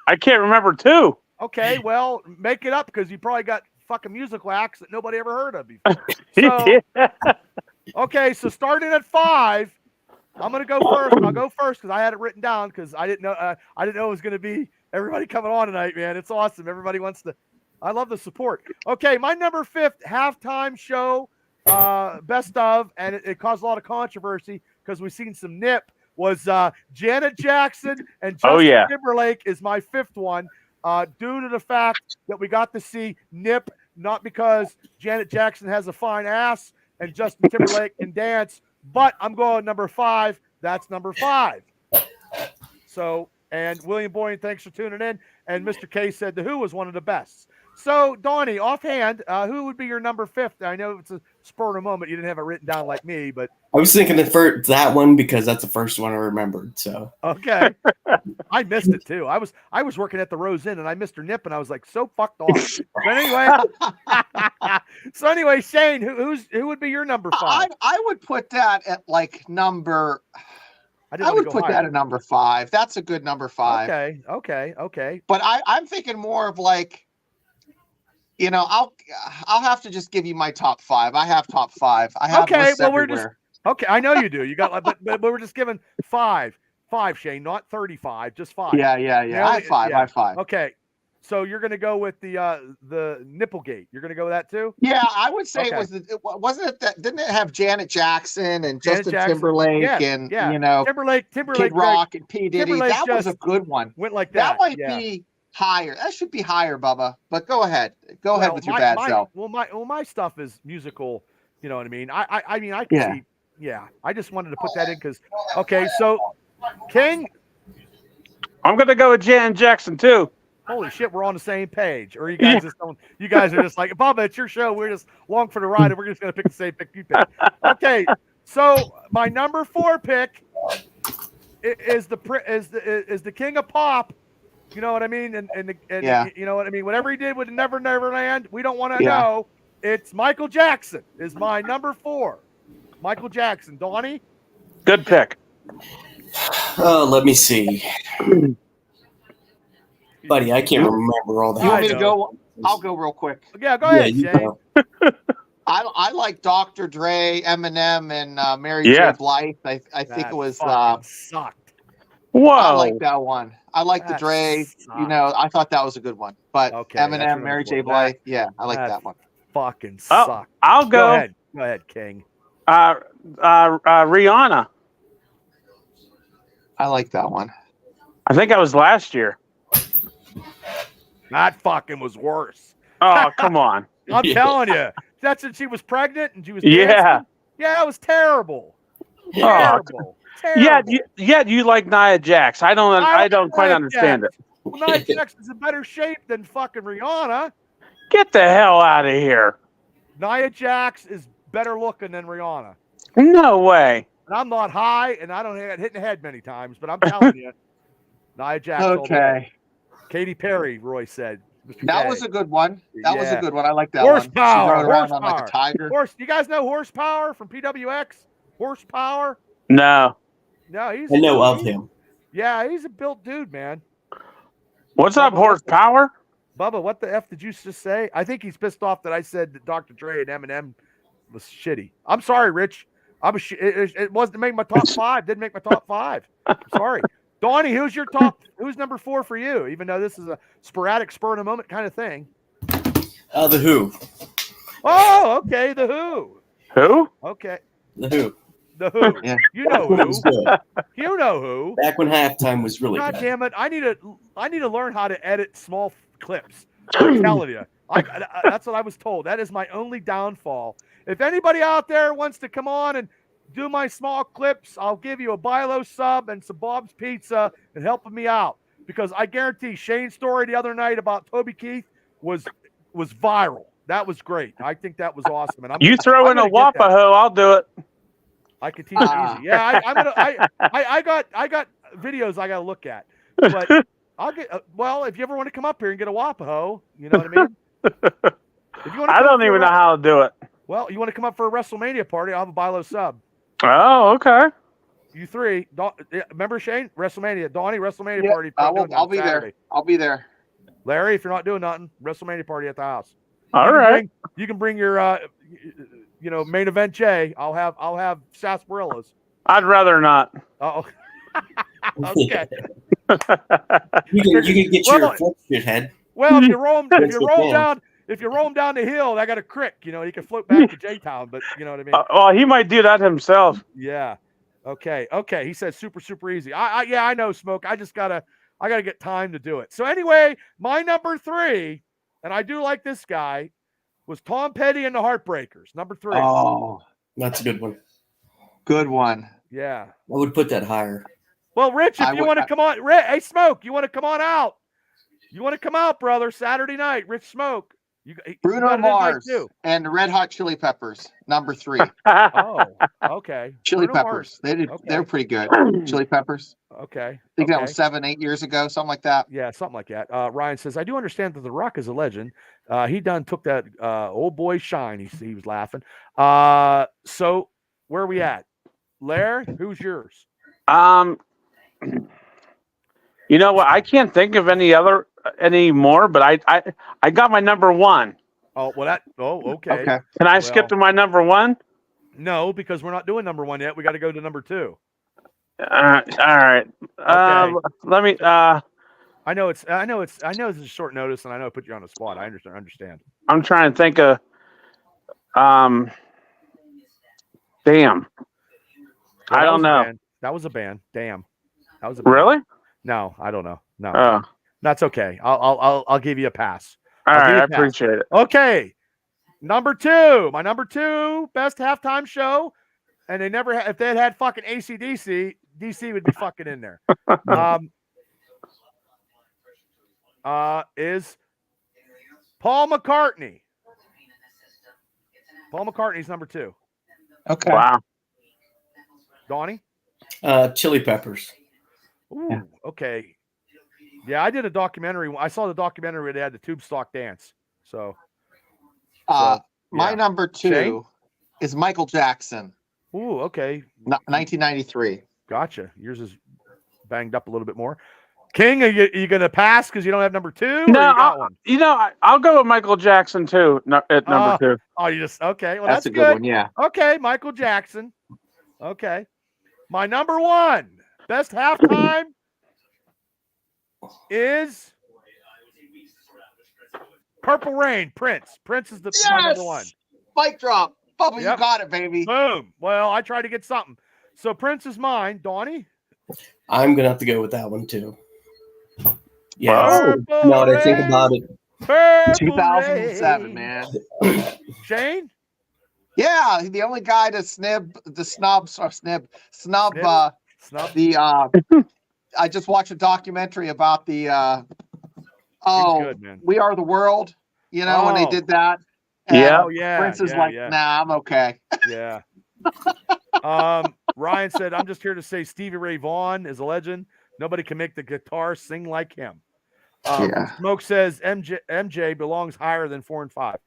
I can't remember 2. Okay, well, make it up because you probably got fucking musical acts that nobody ever heard of before. So, okay, so starting at 5, I'm gonna go first. I'll go first because I had it written down because I didn't know it was gonna be everybody coming on tonight, man. It's awesome. Everybody wants to. I love the support. Okay, my number 5 halftime show, best of, and it caused a lot of controversy because we've seen some nip. Was Janet Jackson and Justin Timberlake is my 5th one, due to the fact that we got to see nip, not because Janet Jackson has a fine ass and Justin Timberlake can dance, but I'm going number 5. That's number 5. So, and William Boyne, thanks for tuning in. And Mr. K said The Who was one of the best. So, Donnie, offhand, who would be your number 5th? I know it's a spur of a moment. You didn't have it written down like me, but I was thinking that one because that's the first one I remembered. So okay, I missed it too. I was working at the Rose Inn and I missed her nip, and I was like so fucked off. But anyway, Shane, who would be your number 5? I would put that at like number. I would put that at number 5. That's a good number 5. Okay. But I'm thinking more of like, I'll have to just give you my top 5. I have top 5. I have lists everywhere. I know you do. You got, but we're just giving 5, Shane, not 35, just 5. Yeah. I have 5. I have 5. Okay, so you're gonna go with the Nipplegate. You're gonna go with that too? Yeah, I would say didn't it have Janet Jackson and Justin Timberlake and Timberlake, Kid Rock and P Diddy? Timberlake that was a good one. Went like that. That might be higher. That should be higher, Bubba. But go ahead. Go ahead with your bad self. Well, my stuff is musical. You know what I mean? I mean, I can see. Yeah, I just wanted to put that in because. Okay, so King. I'm gonna go with Janet Jackson too. Holy shit, we're on the same page. Or you guys just don't. You guys are just like, Bubba, it's your show. We're just along for the ride, and we're just gonna pick the same pick you pick. Okay, so my number 4 pick is the King of Pop. You know what I mean? And you know what I mean? Whatever he did with Never Neverland, we don't want to know. It's Michael Jackson is my number 4. Michael Jackson. Donnie? Good pick. Let me see. Buddy, I can't remember all that. You want me to go? I'll go real quick. Yeah, go ahead, Shane. I like Dr. Dre, Eminem, and Mary J. Blige. I think it was sucked. Whoa. I like that one. I like the Dre. Sucked. I thought that was a good one. But Eminem, Mary J. Blige, I like that one. Fucking sucked. I'll go. Go ahead, King. Rihanna. I like that one. I think that was last year. That fucking was worse. Oh, come on. I'm telling you. That's when she was pregnant and she was dancing. Yeah, that was terrible. Terrible. Yeah, you like Nia Jax. I don't quite understand it. Well, Nia Jax is in better shape than fucking Rihanna. Get the hell out of here. Nia Jax is better looking than Rihanna. No way. And I'm not high, and I don't get hit in the head many times, but I'm telling you, Nia Jax. Okay. Katy Perry, Roy said. That was a good one. That was a good one. I like that Horsepower. one. She rode around on like a tiger. You guys know Horsepower from PWX? Horsepower? No. No, I know of him. Yeah, he's a built dude, man. What's up, Horsepower? Bubba, what the F did you just say? I think he's pissed off that I said that Dr. Dre and Eminem was shitty. I'm sorry, Rich. It wasn't make my top 5. Didn't make my top 5. I'm sorry. Donnie, who's number 4 for you? Even though this is a sporadic spur in a moment kind of thing. The Who. Oh, okay, the Who. Who? Okay. The Who. The Who. Yeah. You know who. You know who. Back when halftime was really God good. damn it! I need to learn how to edit small clips. I'm telling you, that's what I was told. That is my only downfall. If anybody out there wants to come on and do my small clips. I'll give you a buy low sub and some Bob's Pizza and helping me out. Because I guarantee Shane's story the other night about Toby Keith was viral. That was great. I think that was awesome. And You throw in a Wapaho, I'll do it. I can teach it easy. Yeah, I got videos I got to look at. But I'll get well, if you ever want to come up here and get a Wapaho, you know what I mean? If you want to I don't even know how to do it. Well, you want to come up for a WrestleMania party, I'll have a buy low sub. Oh, okay. You three, remember Shane? WrestleMania, Donnie, WrestleMania party. I'll be there. I'll be there. Larry, if you're not doing nothing, WrestleMania party at the house. All right. You can bring your, main event Jay. I'll have sarsaparillas. I'd rather not. Oh, okay. You can get your head. Well, if you roll down the hill, I got a crick. You can float back to J-Town, but you know what I mean. Well, he might do that himself. Yeah. Okay. He said super easy. I know, Smoke. I gotta get time to do it. So anyway, my number 3, and I do like this guy, was Tom Petty and the Heartbreakers. Number 3. Oh, that's a good one. Good one. Yeah. I would put that higher. Well, Rich, if you want to come on, hey, Smoke, you want to come on out? You want to come out, brother? Saturday night, Rich Smoke. Bruno Mars and the Red Hot Chili Peppers, number 3. Oh, okay. Chili Peppers. They're pretty good. Chili Peppers. Okay. I think that was 7-8 years ago, something like that. Yeah, something like that. Ryan says, I do understand that The Rock is a legend. He done took that old boy shine. He was laughing. So where are we at? Lair, who's yours? You know what? I can't think of any more, but I got my number 1. Oh, well okay. Can I skip to my number 1? No, because we're not doing number 1 yet. We got to go to number 2. All right. Okay. Let me. I know it's a short notice, and I know I put you on the spot. I understand. I'm trying to think of. Damn. I don't know. That was a band. Damn. That was a band. Really? No, I don't know. No. Oh. That's okay. I'll give you a pass. All right, I appreciate it. Okay. Number 2. My number 2 best halftime show. And they never if they had fucking AC/DC, DC would be fucking in there. Is Paul McCartney. Paul McCartney's number 2. Okay. Wow. Donnie? Chili Peppers. Ooh, yeah. Okay. Yeah, I did a documentary. I saw the documentary where they had the tube stock dance. So my number 2 Shane? is Michael Jackson. Ooh, okay. 1993. Gotcha. Yours is banged up a little bit more. King, are you going to pass because you don't have number 2? No, I'll go with Michael Jackson too. At number 2. Oh, you just okay. Well, that's a good one. Yeah. Okay, Michael Jackson. Okay, my number 1 best halftime is Purple Rain. Prince. Prince is my number 1. Mic drop. Bubba, you got it, baby. Boom. Well, I tried to get something. So Prince is mine. Donnie? I'm going to have to go with that one, too. Yeah. Now that I think about it. 2007, man. Shane? Yeah, the only guy to snub. I just watched a documentary about the We Are the World, when they did that. Prince is nah, I'm okay. Yeah. Ryan said, I'm just here to say Stevie Ray Vaughan is a legend. Nobody can make the guitar sing like him. Smoke says MJ belongs higher than 4 and 5.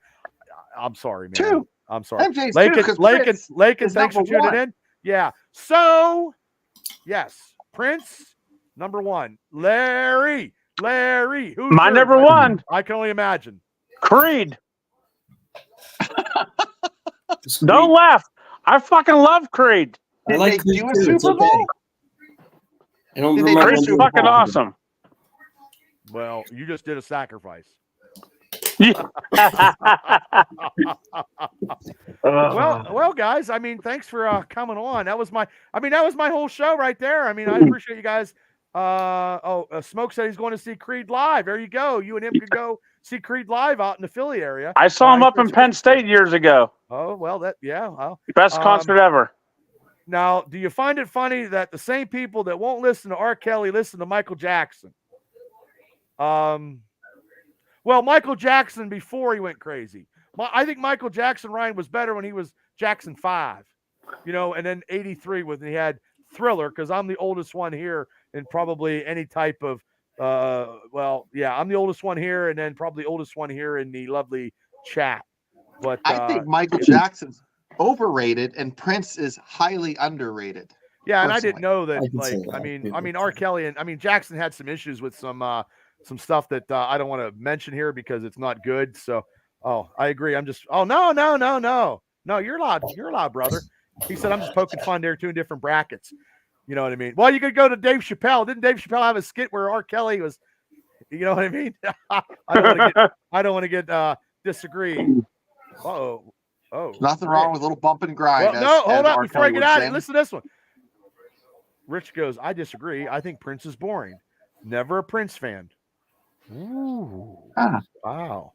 I'm sorry, man. 2. I'm sorry. MJ's Lakin, thanks for tuning in. Yeah. So, yes, Prince, number 1. Larry, who's my number 1? I can only imagine. Creed. Don't laugh. I fucking love Creed. I like Creed too. It's okay. I don't remember. Creed's fucking awesome. Well, you just did a sacrifice. Well, guys. I mean, thanks for coming on. That was my whole show right there. I mean, I appreciate you guys. Smoke said he's going to see Creed live. There you go. You and him could go see Creed live out in the Philly area. I saw him up in Penn State years ago. Oh well, best concert ever. Now, do you find it funny that the same people that won't listen to R. Kelly listen to Michael Jackson? Well, Michael Jackson before he went crazy. I think Michael Jackson, Ryan, was better when he was Jackson 5, and then 83 when he had Thriller, because I'm the oldest one here in probably any type of, I'm the oldest one here, and then probably the oldest one here in the lovely chat. But I think Michael Jackson's overrated and Prince is highly underrated. Yeah, and personally. I didn't know that. I can Like, say that. I mean, R. Kelly and Jackson had some issues with some stuff that I don't want to mention here because it's not good. So, I agree. No, you're loud, brother. He said I'm just poking fun there, two different brackets. You know what I mean? Well, you could go to Dave Chappelle. Didn't Dave Chappelle have a skit where R. Kelly was? You know what I mean? I don't want to get disagree. Oh. Nothing wrong with a little bump and grind. Well, hold up R. before I Kelly get would out of say. it. Listen to this one. Rich goes, I disagree. I think Prince is boring. Never a Prince fan. Ooh. Wow.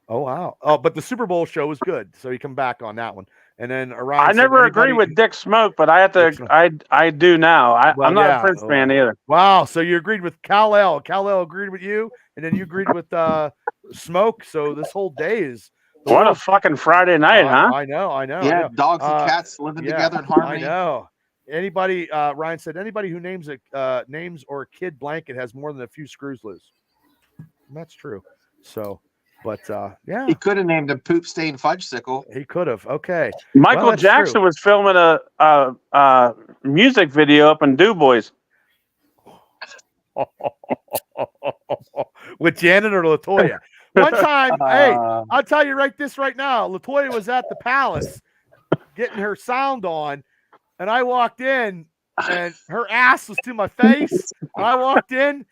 Oh, wow. Oh, but the Super Bowl show was good. So you come back on that one. And then Orion I never agree with Dick Smoke, but I have to. I do now. I'm not a Prince fan either. Wow. So you agreed with Kal-El. Kal-El agreed with you, and then you agreed with Smoke. So this whole day is what a fucking Friday night, huh? I know. Yeah, dogs and cats living together in harmony. I know. Anybody, Ryan said, anybody who names or a kid blanket has more than a few screws loose. And that's true. So, but yeah, he could have named him Poop Stain Fudgesicle. He could have. Okay. Michael Jackson was filming a music video up in Du Bois. With Janet or Latoya. One time, hey, I'll tell you right now. Latoya was at the Palace getting her sound on. And I walked in, and her ass was to my face. And I walked in,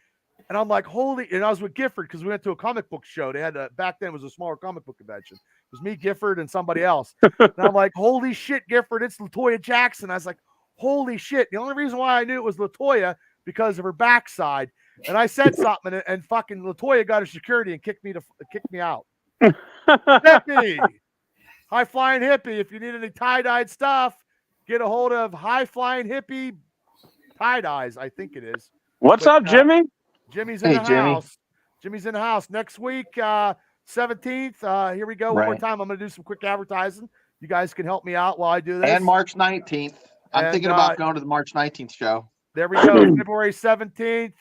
and I'm like, holy! And I was with Gifford because we went to a comic book show. They had back then it was a smaller comic book convention. It was me, Gifford, and somebody else. And I'm like, holy shit, Gifford! It's Latoya Jackson. I was like, holy shit! The only reason why I knew it was Latoya because of her backside. And I said something, and fucking Latoya got her security and kicked me out. Hippie, high flying hippie. If you need any tie dyed stuff. Get a hold of High Flying Hippie Tie-Dyes, I think it is. What's up, Jimmy? Jimmy's in the house. Jimmy's in the house. Next week, 17th, here we go. One more time. I'm going to do some quick advertising. You guys can help me out while I do this. And March 19th. I'm thinking about going to the March 19th show. There we go. February 17th.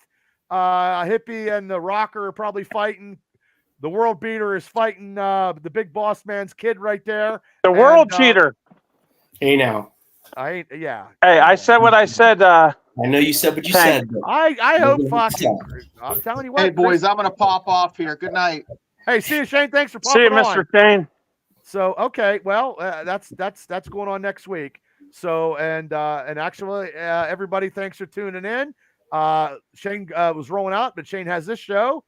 Hippie and the Rocker are probably fighting. The World Beater is fighting the Big Boss Man's kid right there. The World Cheater. Hey, now. Hey, I said what I said. I know you said what you said. I hope fucking. I'm telling you what. Hey, boys, I'm going to pop off here. Good night. Hey, see you, Shane. Thanks for popping on. See you, Mr. Shane. So, okay, well, that's going on next week. So, and actually, everybody, thanks for tuning in. Shane was rolling out, but Shane has this show.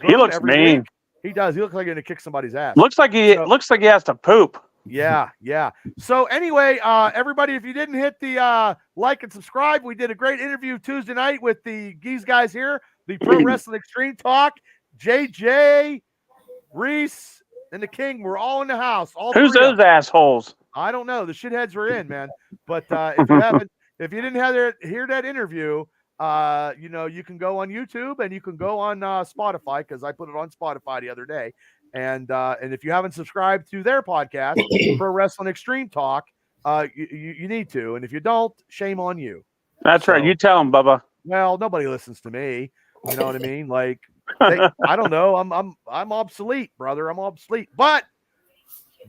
He looks mean. Week. He does. He looks like he's going to kick somebody's ass. Looks like he has to poop. Yeah. So anyway, everybody, if you didn't hit the like and subscribe, we did a great interview Tuesday night with these guys here, the Pro Wrestling Extreme Talk. JJ, Reese, and the King were all in the house. Who's those assholes? I don't know. The shitheads were in, man. But if you didn't hear that interview, you can go on YouTube and you can go on Spotify because I put it on Spotify the other day. And if you haven't subscribed to their podcast, Pro Wrestling Extreme Talk, you need to. And if you don't, shame on you. That's right. You tell them, Bubba. Well, nobody listens to me. You know what I mean? Like, I don't know. I'm obsolete, brother. I'm obsolete. But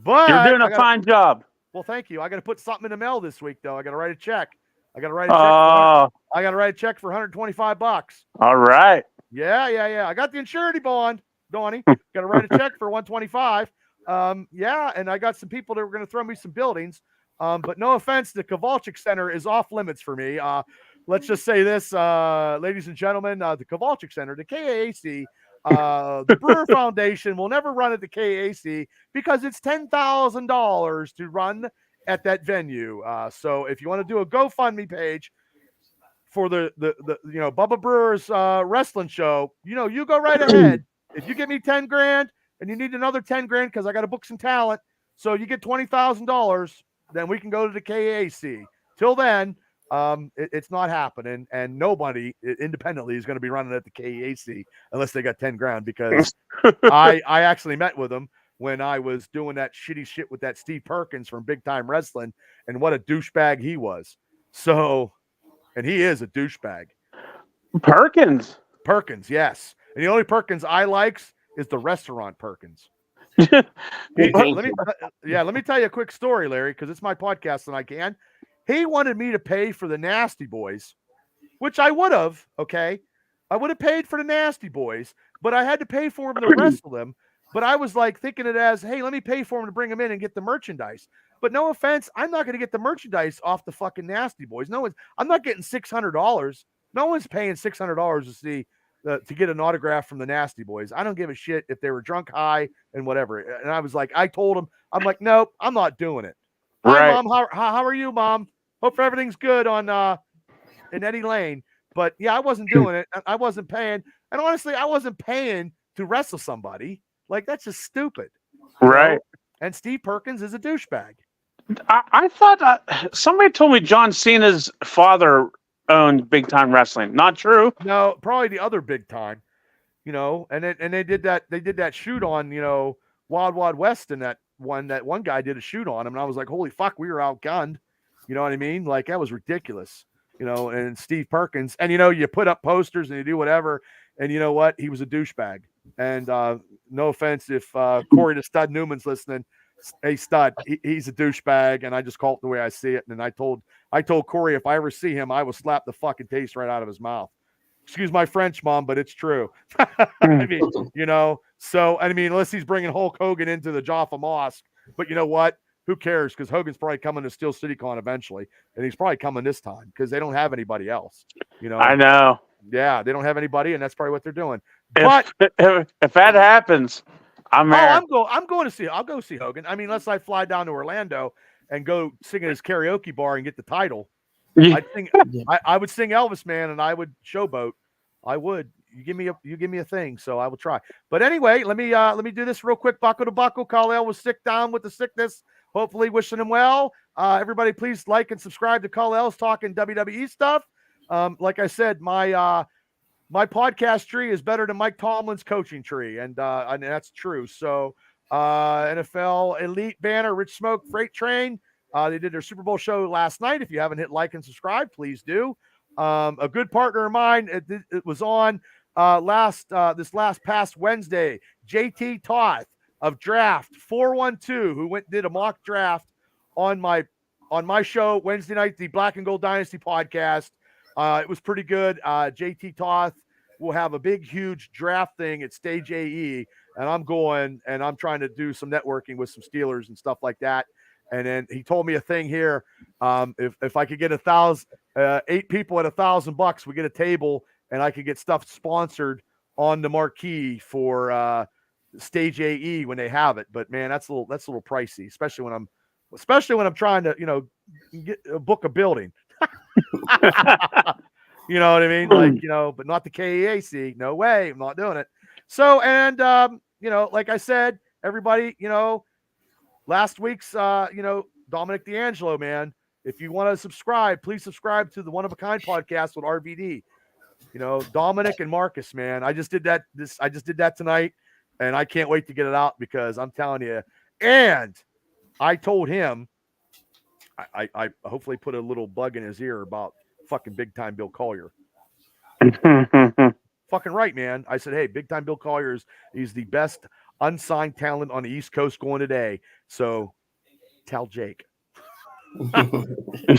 you're doing a fine job. Well, thank you. I got to put something in the mail this week, though. I got to write a check. I got to write a check for $125. All right. Yeah. I got the insurance bond. Donnie, got to write a check for $125. And I got some people that were going to throw me some buildings. But no offense, the Kowalczyk Center is off limits for me. Let's just say this, ladies and gentlemen, the Kowalczyk Center, the KAAC, the Brewer Foundation will never run at the KAAC because it's $10,000 to run at that venue. So if you want to do a GoFundMe page for the Bubba Brewer's wrestling show, you go right ahead. If you give me $10,000 and you need another $10,000 because I got to book some talent, so you get $20,000, then we can go to the KAC. till then, it's not happening, and nobody independently is going to be running at the KEAC unless they got 10 grand, because I actually met with them when I was doing that shitty shit with that Steve Perkins from Big Time Wrestling, and what a douchebag he was. So, and he is a douchebag. Perkins, yes. And the only Perkins I likes is the restaurant Perkins. Let me tell you a quick story, Larry, because it's my podcast and I can. He wanted me to pay for the Nasty Boys, which I would have, okay? I would have paid for the Nasty Boys, but I had to pay for them to wrestle them. But I was like thinking it as, hey, let me pay for them to bring them in and get the merchandise. But no offense, I'm not going to get the merchandise off the fucking Nasty Boys. I'm not getting $600. No one's paying $600 to see to get an autograph from the Nasty Boys. I don't give a shit if they were drunk, high, and whatever. And I was like, I told him, I'm like, nope, I'm not doing it. Hi, Mom. How are you, Mom? Hope everything's good on in Eddie Lane. But yeah, I wasn't doing it. I wasn't paying. And honestly, I wasn't paying to wrestle somebody. Like, that's just stupid. Right. Know? And Steve Perkins is a douchebag. I thought somebody told me John Cena's father owned Big Time Wrestling. Not true. No, probably the other Big Time. And they did that shoot on, Wild Wild West, and that one guy did a shoot on him, and I was like, holy fuck, we were outgunned. You know what I mean? Like, that was ridiculous. And Steve Perkins, and you put up posters and you do whatever, and you know what? He was a douchebag. And no offense if Corey the Stud Newman's listening. Hey, Stud, he's a douchebag, and I just call it the way I see it. And I told Corey if I ever see him, I will slap the fucking taste right out of his mouth. Excuse my French, Mom, but it's true. I mean, so I mean, unless he's bringing Hulk Hogan into the Jaffa Mosque, but you know what? Who cares? Because Hogan's probably coming to Steel City Con eventually, and he's probably coming this time because they don't have anybody else. I know. Yeah, they don't have anybody, and that's probably what they're doing. But if that happens, I'm there. I'm going to see. I'll go see Hogan. I mean, unless I fly down to Orlando and go sing at his karaoke bar and get the title. I would sing Elvis, man, and I would showboat. I would. You give me a thing, so I will try. But anyway, let me do this real quick. Buckle to buckle. Kal-El was sick down with the sickness. Hopefully, wishing him well. Everybody, please like and subscribe to Kal-El's Talking WWE stuff. Like I said, my podcast tree is better than Mike Tomlin's coaching tree, and that's true. So, NFL Elite Banner, Rich Smoke, Freight Train. They did their Super Bowl show last night. If you haven't hit like and subscribe, please do. A good partner of mine, it was on this last past Wednesday, JT Toth of Draft 412, who did a mock draft on my show Wednesday night, the Black and Gold Dynasty podcast. It was pretty good. JT Toth will have a big, huge draft thing at Stage AE, and I'm going and I'm trying to do some networking with some Steelers and stuff like that. And then he told me a thing here. If I could get 8 people at $1,000, we get a table, and I could get stuff sponsored on the marquee for Stage AE when they have it. But man, that's a little pricey, especially when I'm trying to book a building. You know what I mean? Like, but not the KEAC. No way. I'm not doing it. So, and like I said, everybody, last week's, Dominic D'Angelo, man, if you want to subscribe, please subscribe to the One of a Kind podcast with RVD. Dominic and Marcus, man. I just did that tonight, and I can't wait to get it out because I'm telling you. And I told him, I hopefully put a little bug in his ear about fucking Big Time Bill Collier. Fucking right, man. I said, hey, Big Time Bill Collier he's the best unsigned talent on the East Coast going today. So tell Jake.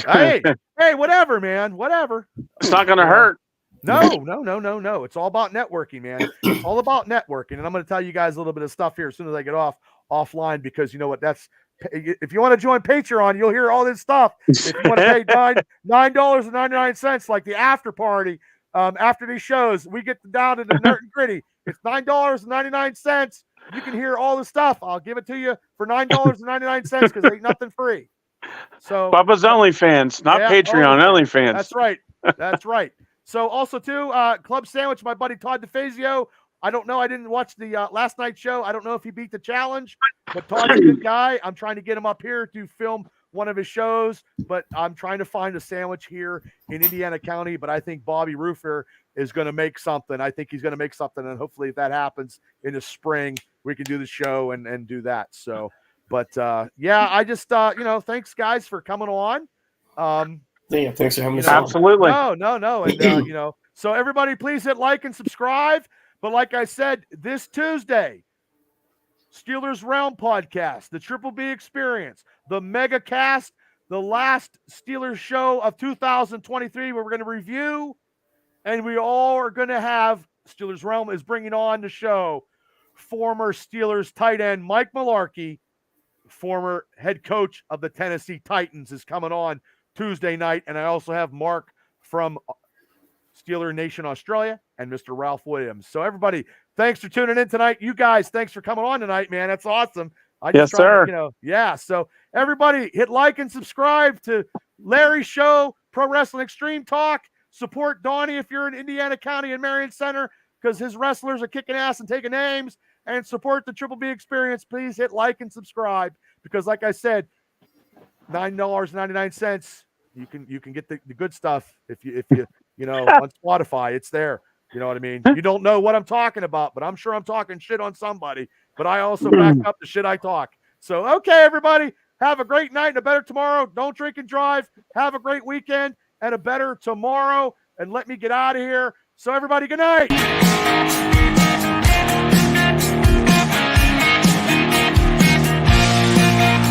hey, whatever, man. Whatever. It's not gonna hurt. No. It's all about networking, man. It's all about networking. And I'm going to tell you guys a little bit of stuff here as soon as I get offline, because you know what? If you want to join Patreon, you'll hear all this stuff. If you want to pay $9.99, like the after party, after these shows, we get down to the nerd and gritty. It's $9.99. You can hear all the stuff. I'll give it to you for $9.99 because ain't nothing free. So Bubba's OnlyFans, not Patreon, OnlyFans. That's right. That's right. So also too, Club Sandwich, my buddy Todd DeFazio. I don't know. I didn't watch the last night's show. I don't know if he beat the challenge, but Todd's a good guy. I'm trying to get him up here to film one of his shows, but I'm trying to find a sandwich here in Indiana County. But I think Bobby Roofer is going to make something. I think he's going to make something, and hopefully if that happens in the spring, we can do the show and do that. So, but yeah, I just thanks guys for coming on. Yeah, thanks for having us. Absolutely. No, and so everybody, please hit like and subscribe. But like I said, this Tuesday, Steelers Realm podcast, the Triple B Experience, the Mega Cast, the last Steelers show of 2023, where we're going to review, and we all are going to have, Steelers Realm is bringing on the show former Steelers tight end Mike Mularkey, former head coach of the Tennessee Titans, is coming on Tuesday night. And I also have Mark from Steeler Nation Australia and Mr. Ralph Williams. So everybody, thanks for tuning in tonight. You guys, thanks for coming on tonight, man. That's awesome. Yes, sir. Yeah. So everybody hit like and subscribe to Larry's show, Pro Wrestling Extreme Talk. Support Donnie if you're in Indiana County and Marion Center, because his wrestlers are kicking ass and taking names. And support the Triple B Experience. Please hit like and subscribe, because like I said, $9.99. You can get the good stuff if you on Spotify. It's there. You know what I mean? You don't know what I'm talking about, but I'm sure I'm talking shit on somebody. But I also back up the shit I talk. So, okay, everybody, have a great night and a better tomorrow. Don't drink and drive. Have a great weekend and a better tomorrow. And let me get out of here. So, everybody, good night.